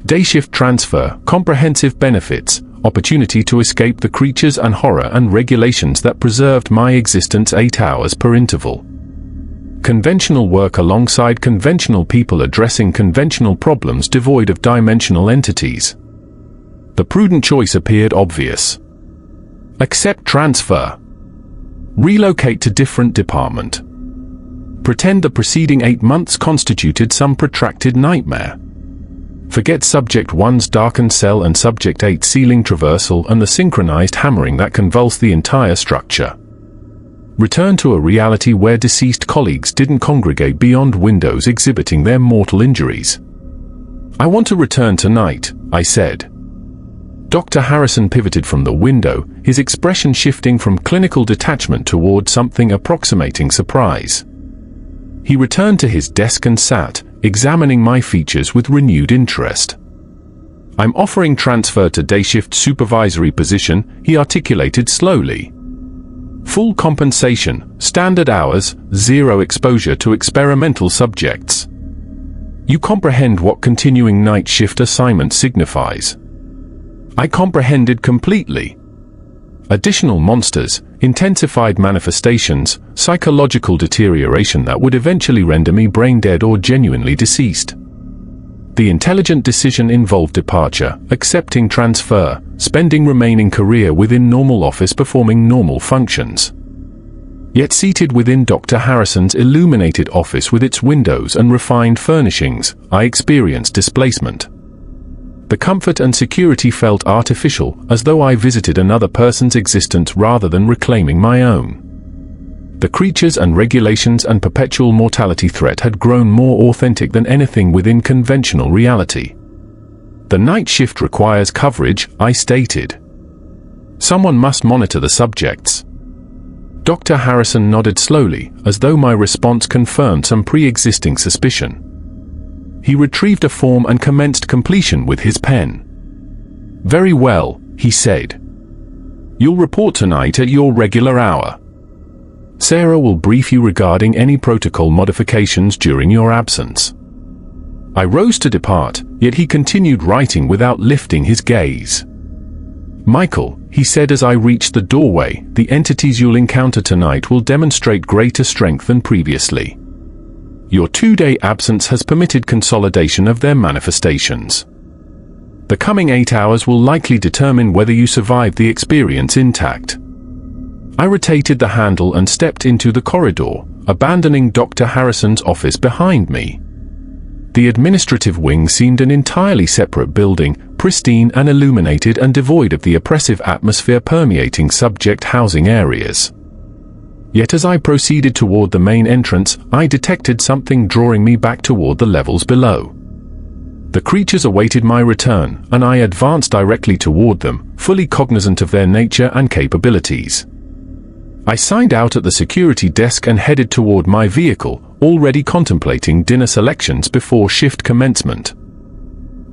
Day shift transfer, comprehensive benefits, opportunity to escape the creatures and horror and regulations that preserved my existence 8 hours per interval. Conventional work alongside conventional people addressing conventional problems devoid of dimensional entities. The prudent choice appeared obvious. Accept transfer. Relocate to different department. Pretend the preceding 8 months constituted some protracted nightmare. Forget Subject 1's darkened cell and Subject 8's ceiling traversal and the synchronized hammering that convulsed the entire structure. Return to a reality where deceased colleagues didn't congregate beyond windows exhibiting their mortal injuries. I want to return tonight, I said. Dr. Harrison pivoted from the window, his expression shifting from clinical detachment toward something approximating surprise. He returned to his desk and sat, examining my features with renewed interest. I'm offering transfer to day shift supervisory position, he articulated slowly. Full compensation, standard hours, zero exposure to experimental subjects. You comprehend what continuing night shift assignment signifies. I comprehended completely. Additional monsters, intensified manifestations, psychological deterioration that would eventually render me brain dead or genuinely deceased. The intelligent decision involved departure, accepting transfer, spending remaining career within normal office performing normal functions. Yet seated within Dr. Harrison's illuminated office with its windows and refined furnishings, I experienced displacement. The comfort and security felt artificial, as though I visited another person's existence rather than reclaiming my own. The creatures and regulations and perpetual mortality threat had grown more authentic than anything within conventional reality. The night shift requires coverage, I stated. Someone must monitor the subjects. Dr. Harrison nodded slowly, as though my response confirmed some pre-existing suspicion. He retrieved a form and commenced completion with his pen. "Very well," he said. "You'll report tonight at your regular hour. Sarah will brief you regarding any protocol modifications during your absence." I rose to depart, yet he continued writing without lifting his gaze. "Michael," he said as I reached the doorway, "the entities you'll encounter tonight will demonstrate greater strength than previously. Your 2-day absence has permitted consolidation of their manifestations. The coming 8 hours will likely determine whether you survive the experience intact." I rotated the handle and stepped into the corridor, abandoning Dr. Harrison's office behind me. The administrative wing seemed an entirely separate building, pristine and illuminated and devoid of the oppressive atmosphere permeating subject housing areas. Yet as I proceeded toward the main entrance, I detected something drawing me back toward the levels below. The creatures awaited my return, and I advanced directly toward them, fully cognizant of their nature and capabilities. I signed out at the security desk and headed toward my vehicle, already contemplating dinner selections before shift commencement.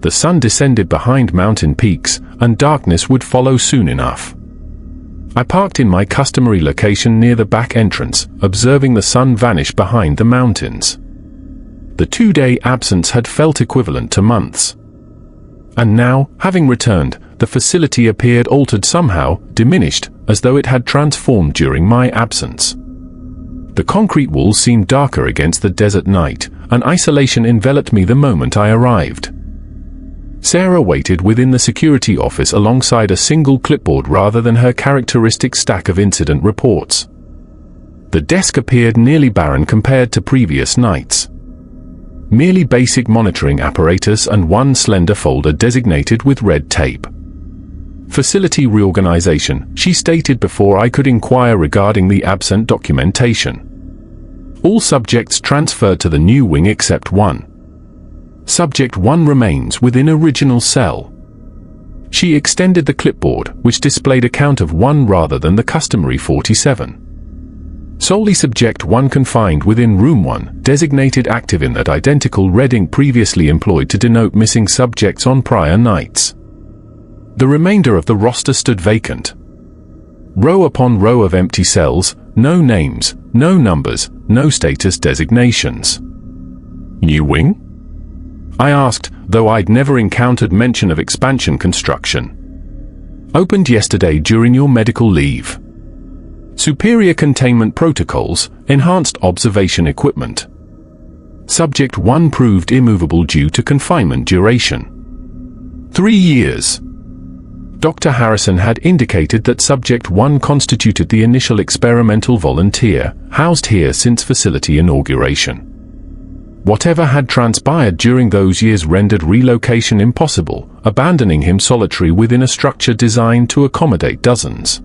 The sun descended behind mountain peaks, and darkness would follow soon enough. I parked in my customary location near the back entrance, observing the sun vanish behind the mountains. The 2-day absence had felt equivalent to months. And now, having returned, the facility appeared altered somehow, diminished, as though it had transformed during my absence. The concrete walls seemed darker against the desert night, and isolation enveloped me the moment I arrived. Sarah waited within the security office alongside a single clipboard rather than her characteristic stack of incident reports. The desk appeared nearly barren compared to previous nights. Merely basic monitoring apparatus and one slender folder designated with red tape. "Facility reorganization," she stated before I could inquire regarding the absent documentation. "All subjects transferred to the new wing except one. Subject 1 remains within original cell." She extended the clipboard, which displayed a count of 1 rather than the customary 47. "Solely Subject 1 confined within Room 1, designated active in that identical red ink previously employed to denote missing subjects on prior nights. The remainder of the roster stood vacant. Row upon row of empty cells, no names, no numbers, no status designations." "New wing?" I asked, though I'd never encountered mention of expansion construction. "Opened yesterday during your medical leave. Superior containment protocols, enhanced observation equipment. Subject 1 proved immovable due to confinement duration. 3 years. Dr. Harrison had indicated that Subject 1 constituted the initial experimental volunteer, housed here since facility inauguration. Whatever had transpired during those years rendered relocation impossible, abandoning him solitary within a structure designed to accommodate dozens.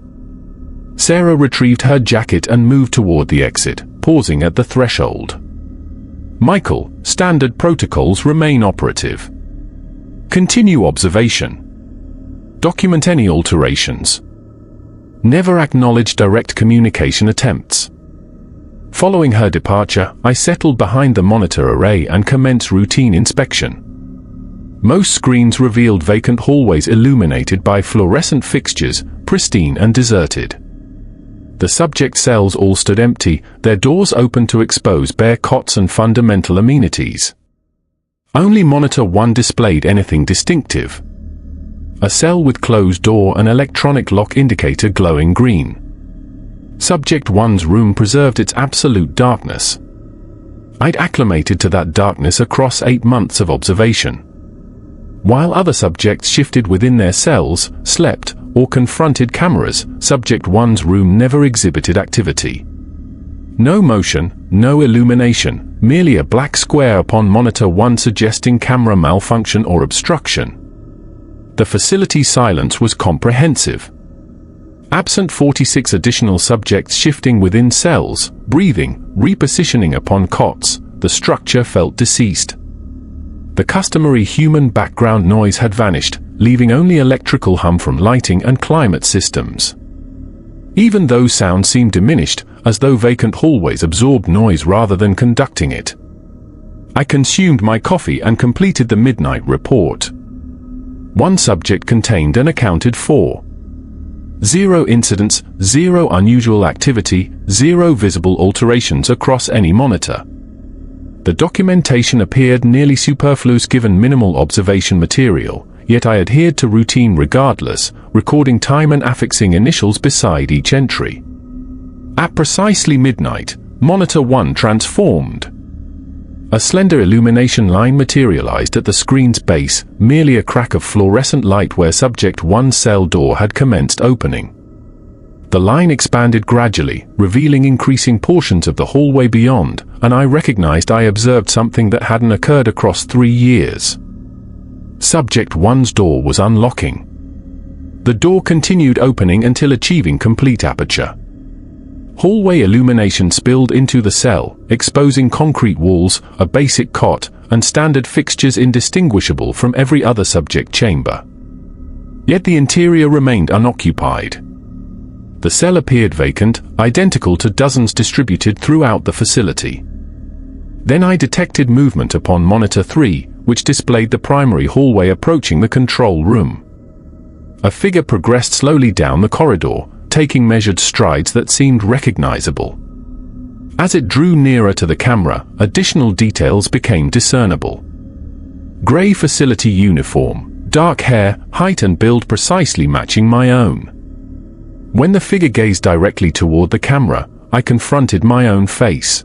Sarah retrieved her jacket and moved toward the exit, pausing at the threshold. "Michael, standard protocols remain operative. Continue observation. Document any alterations. Never acknowledge direct communication attempts." Following her departure, I settled behind the monitor array and commenced routine inspection. Most screens revealed vacant hallways illuminated by fluorescent fixtures, pristine and deserted. The subject cells all stood empty, their doors open to expose bare cots and fundamental amenities. Only monitor 1 displayed anything distinctive. A cell with closed door and electronic lock indicator glowing green. Subject 1's room preserved its absolute darkness. I'd acclimated to that darkness across 8 months of observation. While other subjects shifted within their cells, slept, or confronted cameras, Subject 1's room never exhibited activity. No motion, no illumination, merely a black square upon monitor 1 suggesting camera malfunction or obstruction. The facility's silence was comprehensive. Absent 46 additional subjects shifting within cells, breathing, repositioning upon cots, the structure felt deceased. The customary human background noise had vanished, leaving only electrical hum from lighting and climate systems. Even those sounds seemed diminished, as though vacant hallways absorbed noise rather than conducting it. I consumed my coffee and completed the midnight report. 1 subject contained and accounted for 0 incidents, 0 unusual activity, 0 visible alterations across any monitor. The documentation appeared nearly superfluous given minimal observation material, yet I adhered to routine regardless, recording time and affixing initials beside each entry. At precisely midnight, monitor 1 transformed. A slender illumination line materialized at the screen's base, merely a crack of fluorescent light where Subject 1's cell door had commenced opening. The line expanded gradually, revealing increasing portions of the hallway beyond, and I recognized I observed something that hadn't occurred across 3 years. Subject 1's door was unlocking. The door continued opening until achieving complete aperture. Hallway illumination spilled into the cell, exposing concrete walls, a basic cot, and standard fixtures indistinguishable from every other subject chamber. Yet the interior remained unoccupied. The cell appeared vacant, identical to dozens distributed throughout the facility. Then I detected movement upon monitor 3, which displayed the primary hallway approaching the control room. A figure progressed slowly down the corridor, taking measured strides that seemed recognizable. As it drew nearer to the camera, additional details became discernible. Gray facility uniform, dark hair, height and build precisely matching my own. When the figure gazed directly toward the camera, I confronted my own face.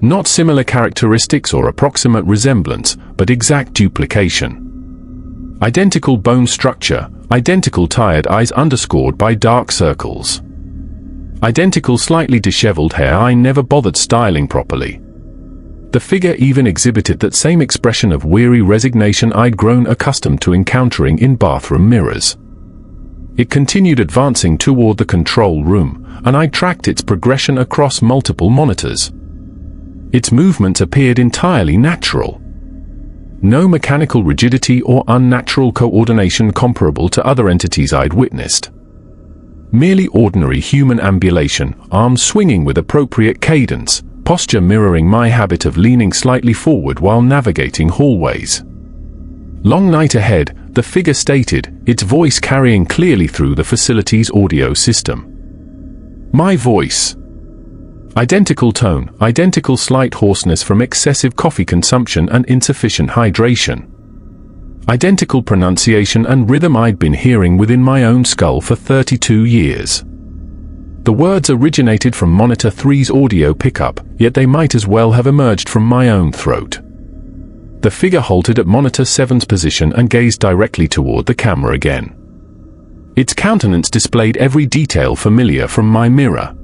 Not similar characteristics or approximate resemblance, but exact duplication. Identical bone structure, identical tired eyes underscored by dark circles. Identical slightly disheveled hair I never bothered styling properly. The figure even exhibited that same expression of weary resignation I'd grown accustomed to encountering in bathroom mirrors. It continued advancing toward the control room, and I tracked its progression across multiple monitors. Its movement appeared entirely natural. No mechanical rigidity or unnatural coordination comparable to other entities I'd witnessed. Merely ordinary human ambulation, arms swinging with appropriate cadence, posture mirroring my habit of leaning slightly forward while navigating hallways. Long night ahead, the figure stated, its voice carrying clearly through the facility's audio system. My voice. Identical tone, identical slight hoarseness from excessive coffee consumption and insufficient hydration. Identical pronunciation and rhythm I'd been hearing within my own skull for 32 years. The words originated from Monitor 3's audio pickup, yet they might as well have emerged from my own throat. The figure halted at Monitor 7's position and gazed directly toward the camera again. Its countenance displayed every detail familiar from my mirror.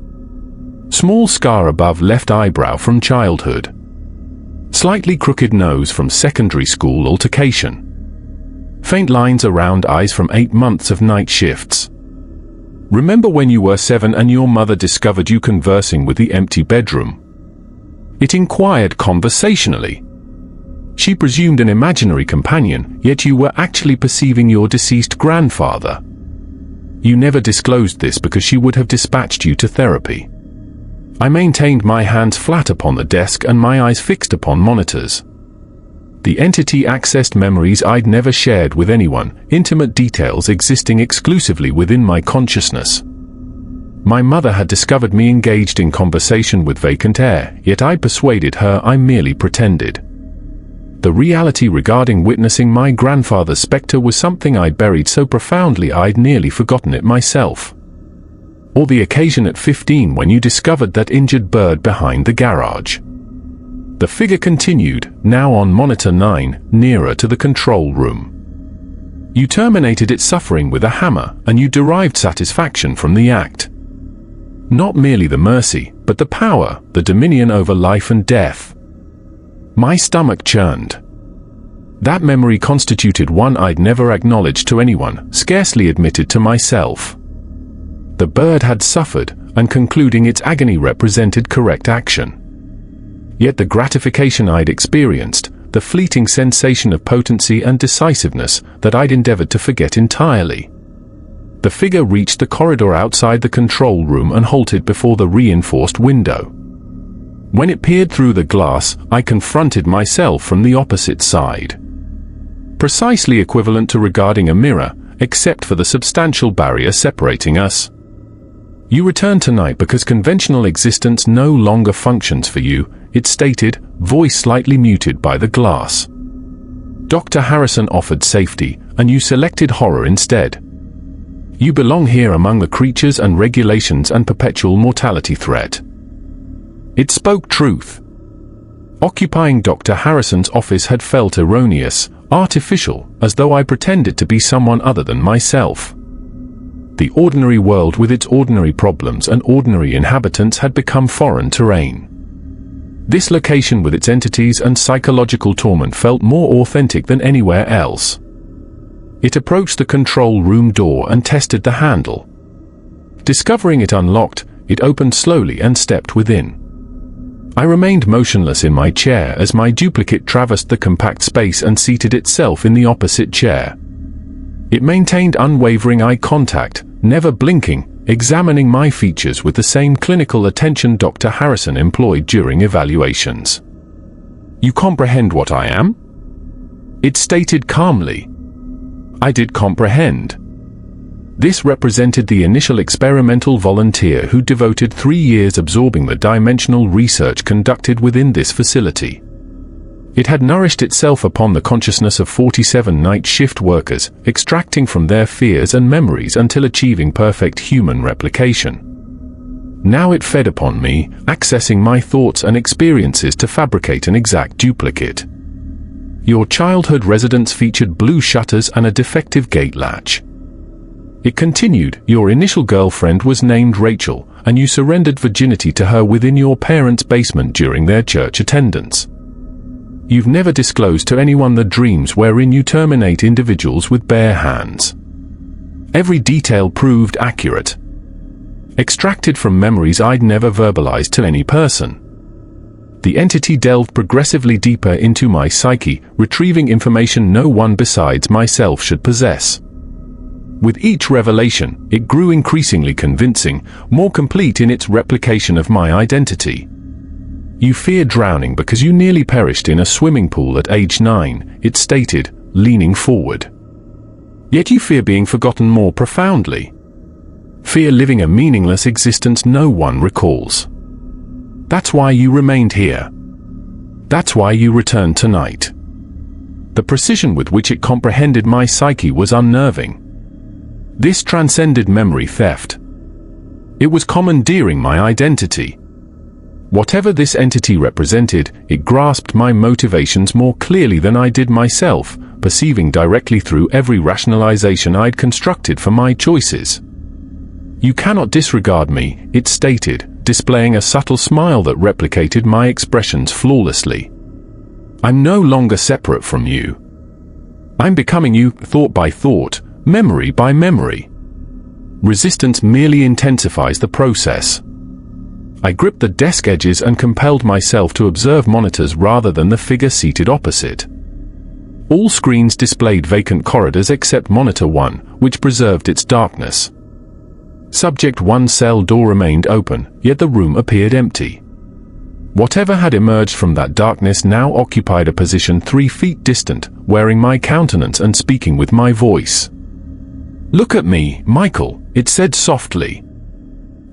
Small scar above left eyebrow from childhood. Slightly crooked nose from secondary school altercation. Faint lines around eyes from 8 months of night shifts. Remember when you were 7 and your mother discovered you conversing with the empty bedroom? It inquired conversationally. She presumed an imaginary companion, yet you were actually perceiving your deceased grandfather. You never disclosed this because she would have dispatched you to therapy. I maintained my hands flat upon the desk and my eyes fixed upon monitors. The entity accessed memories I'd never shared with anyone, intimate details existing exclusively within my consciousness. My mother had discovered me engaged in conversation with vacant air, yet I persuaded her I merely pretended. The reality regarding witnessing my grandfather's spectre was something I'd buried so profoundly I'd nearly forgotten it myself. Or the occasion at 15 when you discovered that injured bird behind the garage. The figure continued, now on monitor 9, nearer to the control room. You terminated its suffering with a hammer, and you derived satisfaction from the act. Not merely the mercy, but the power, the dominion over life and death. My stomach churned. That memory constituted one I'd never acknowledged to anyone, scarcely admitted to myself. The bird had suffered, and concluding its agony represented correct action. Yet the gratification I'd experienced, the fleeting sensation of potency and decisiveness that I'd endeavored to forget entirely. The figure reached the corridor outside the control room and halted before the reinforced window. When it peered through the glass, I confronted myself from the opposite side. Precisely equivalent to regarding a mirror, except for the substantial barrier separating us. You return tonight because conventional existence no longer functions for you, it stated, voice slightly muted by the glass. Dr. Harrison offered safety, and you selected horror instead. You belong here among the creatures and regulations and perpetual mortality threat. It spoke truth. Occupying Dr. Harrison's office had felt erroneous, artificial, as though I pretended to be someone other than myself. The ordinary world with its ordinary problems and ordinary inhabitants had become foreign terrain. This location with its entities and psychological torment felt more authentic than anywhere else. It approached the control room door and tested the handle. Discovering it unlocked, it opened slowly and stepped within. I remained motionless in my chair as my duplicate traversed the compact space and seated itself in the opposite chair. It maintained unwavering eye contact, never blinking, examining my features with the same clinical attention Dr. Harrison employed during evaluations. You comprehend what I am? It stated calmly. I did comprehend. This represented the initial experimental volunteer who devoted 3 years absorbing the dimensional research conducted within this facility. It had nourished itself upon the consciousness of 47 night shift workers, extracting from their fears and memories until achieving perfect human replication. Now it fed upon me, accessing my thoughts and experiences to fabricate an exact duplicate. Your childhood residence featured blue shutters and a defective gate latch. It continued, your initial girlfriend was named Rachel, and you surrendered virginity to her within your parents' basement during their church attendance. You've never disclosed to anyone the dreams wherein you terminate individuals with bare hands. Every detail proved accurate. Extracted from memories I'd never verbalized to any person. The entity delved progressively deeper into my psyche, retrieving information no one besides myself should possess. With each revelation, it grew increasingly convincing, more complete in its replication of my identity. You fear drowning because you nearly perished in a swimming pool at age 9, it stated, leaning forward. Yet you fear being forgotten more profoundly. Fear living a meaningless existence no one recalls. That's why you remained here. That's why you returned tonight. The precision with which it comprehended my psyche was unnerving. This transcended memory theft. It was commandeering my identity. Whatever this entity represented, it grasped my motivations more clearly than I did myself, perceiving directly through every rationalization I'd constructed for my choices. You cannot disregard me, it stated, displaying a subtle smile that replicated my expressions flawlessly. I'm no longer separate from you. I'm becoming you, thought by thought, memory by memory. Resistance merely intensifies the process. I gripped the desk edges and compelled myself to observe monitors rather than the figure seated opposite. All screens displayed vacant corridors except monitor 1, which preserved its darkness. Subject 1's cell door remained open, yet the room appeared empty. Whatever had emerged from that darkness now occupied a position 3 feet distant, wearing my countenance and speaking with my voice. Look at me, Michael, it said softly.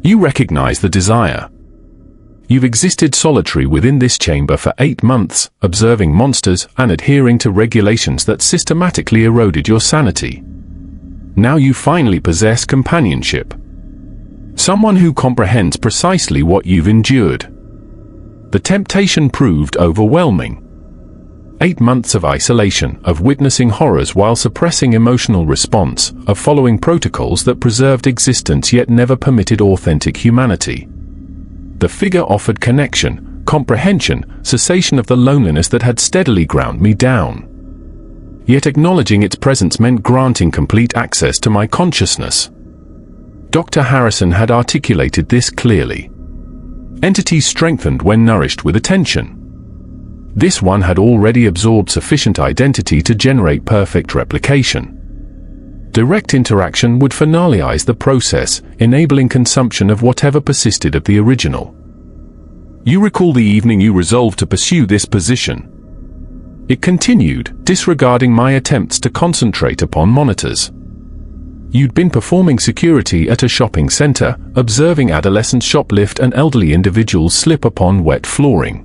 You recognize the desire. You've existed solitary within this chamber for 8 months, observing monsters and adhering to regulations that systematically eroded your sanity. Now you finally possess companionship. Someone who comprehends precisely what you've endured. The temptation proved overwhelming. 8 months of isolation, of witnessing horrors while suppressing emotional response, of following protocols that preserved existence yet never permitted authentic humanity. The figure offered connection, comprehension, cessation of the loneliness that had steadily ground me down. Yet acknowledging its presence meant granting complete access to my consciousness. Dr. Harrison had articulated this clearly. Entities strengthened when nourished with attention. This one had already absorbed sufficient identity to generate perfect replication. Direct interaction would finalize the process, enabling consumption of whatever persisted of the original. You recall the evening you resolved to pursue this position. It continued, disregarding my attempts to concentrate upon monitors. You'd been performing security at a shopping center, observing adolescents shoplift and elderly individuals slip upon wet flooring.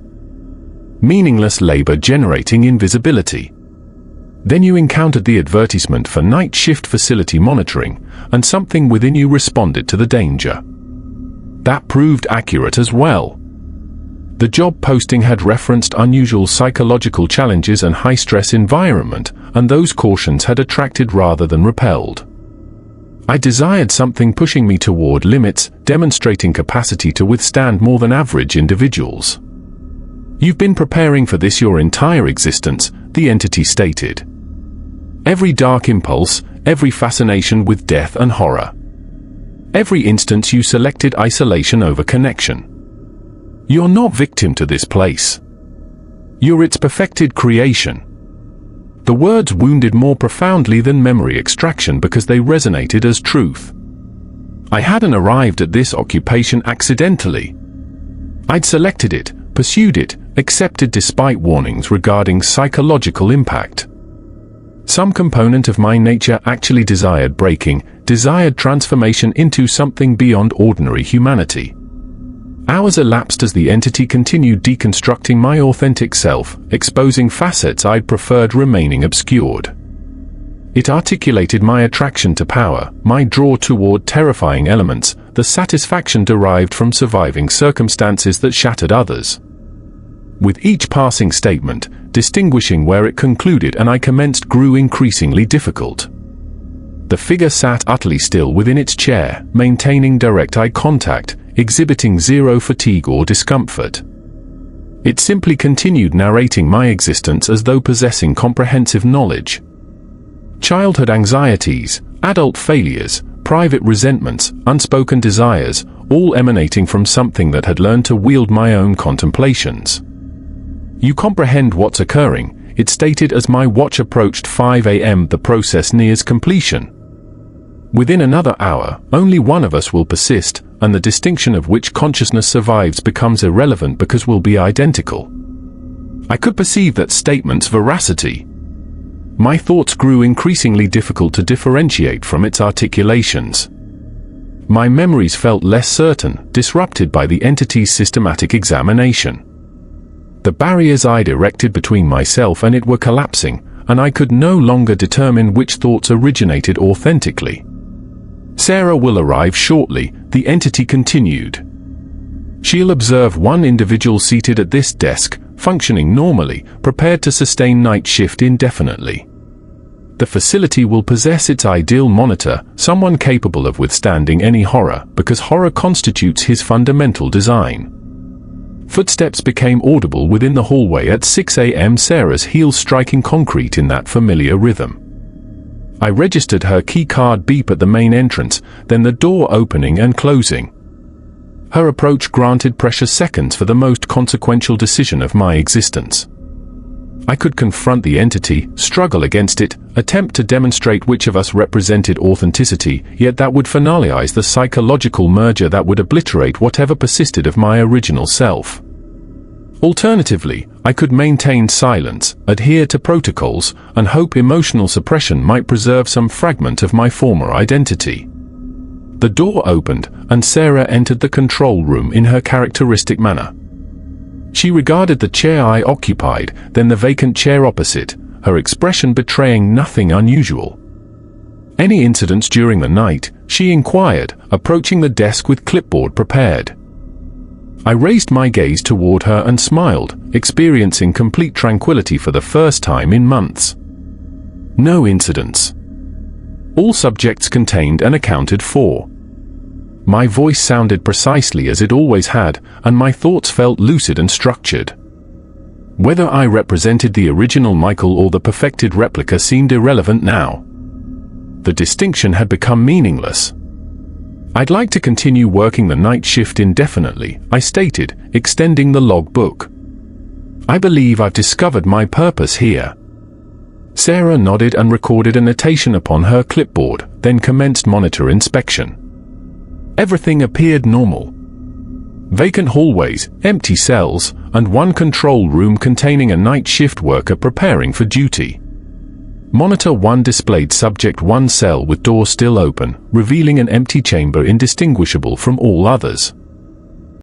Meaningless labor generating invisibility. Then you encountered the advertisement for night shift facility monitoring, and something within you responded to the danger. That proved accurate as well. The job posting had referenced unusual psychological challenges and high-stress environment, and those cautions had attracted rather than repelled. I desired something pushing me toward limits, demonstrating capacity to withstand more than average individuals. You've been preparing for this your entire existence, the entity stated. Every dark impulse, every fascination with death and horror. Every instance you selected isolation over connection. You're not victim to this place. You're its perfected creation. The words wounded more profoundly than memory extraction because they resonated as truth. I hadn't arrived at this occupation accidentally. I'd selected it, pursued it, accepted despite warnings regarding psychological impact. Some component of my nature actually desired breaking, desired transformation into something beyond ordinary humanity. Hours elapsed as the entity continued deconstructing my authentic self, exposing facets I'd preferred remaining obscured. It articulated my attraction to power, my draw toward terrifying elements, the satisfaction derived from surviving circumstances that shattered others. With each passing statement, distinguishing where it concluded and I commenced grew increasingly difficult. The figure sat utterly still within its chair, maintaining direct eye contact, exhibiting zero fatigue or discomfort. It simply continued narrating my existence as though possessing comprehensive knowledge. Childhood anxieties, adult failures, private resentments, unspoken desires, all emanating from something that had learned to wield my own contemplations. You comprehend what's occurring, it stated as my watch approached 5 a.m. The process nears completion. Within another hour, only one of us will persist, and the distinction of which consciousness survives becomes irrelevant because we'll be identical. I could perceive that statement's veracity. My thoughts grew increasingly difficult to differentiate from its articulations. My memories felt less certain, disrupted by the entity's systematic examination. The barriers I'd erected between myself and it were collapsing, and I could no longer determine which thoughts originated authentically. Sarah will arrive shortly, the entity continued. She'll observe one individual seated at this desk, functioning normally, prepared to sustain night shift indefinitely. The facility will possess its ideal monitor, someone capable of withstanding any horror, because horror constitutes his fundamental design. Footsteps became audible within the hallway at 6 a.m. Sarah's heels striking concrete in that familiar rhythm. I registered her key card beep at the main entrance, then the door opening and closing. Her approach granted precious seconds for the most consequential decision of my existence. I could confront the entity, struggle against it, attempt to demonstrate which of us represented authenticity, yet that would finalize the psychological merger that would obliterate whatever persisted of my original self. Alternatively, I could maintain silence, adhere to protocols, and hope emotional suppression might preserve some fragment of my former identity. The door opened, and Sarah entered the control room in her characteristic manner. She regarded the chair I occupied, then the vacant chair opposite, her expression betraying nothing unusual. "Any incidents during the night?" she inquired, approaching the desk with clipboard prepared. I raised my gaze toward her and smiled, experiencing complete tranquility for the first time in months. "No incidents. All subjects contained and accounted for." My voice sounded precisely as it always had, and my thoughts felt lucid and structured. Whether I represented the original Michael or the perfected replica seemed irrelevant now. The distinction had become meaningless. "I'd like to continue working the night shift indefinitely," I stated, extending the logbook. "I believe I've discovered my purpose here." Sarah nodded and recorded a notation upon her clipboard, then commenced monitor inspection. Everything appeared normal. Vacant hallways, empty cells, and one control room containing a night shift worker preparing for duty. Monitor 1 displayed Subject 1 cell with door still open, revealing an empty chamber indistinguishable from all others.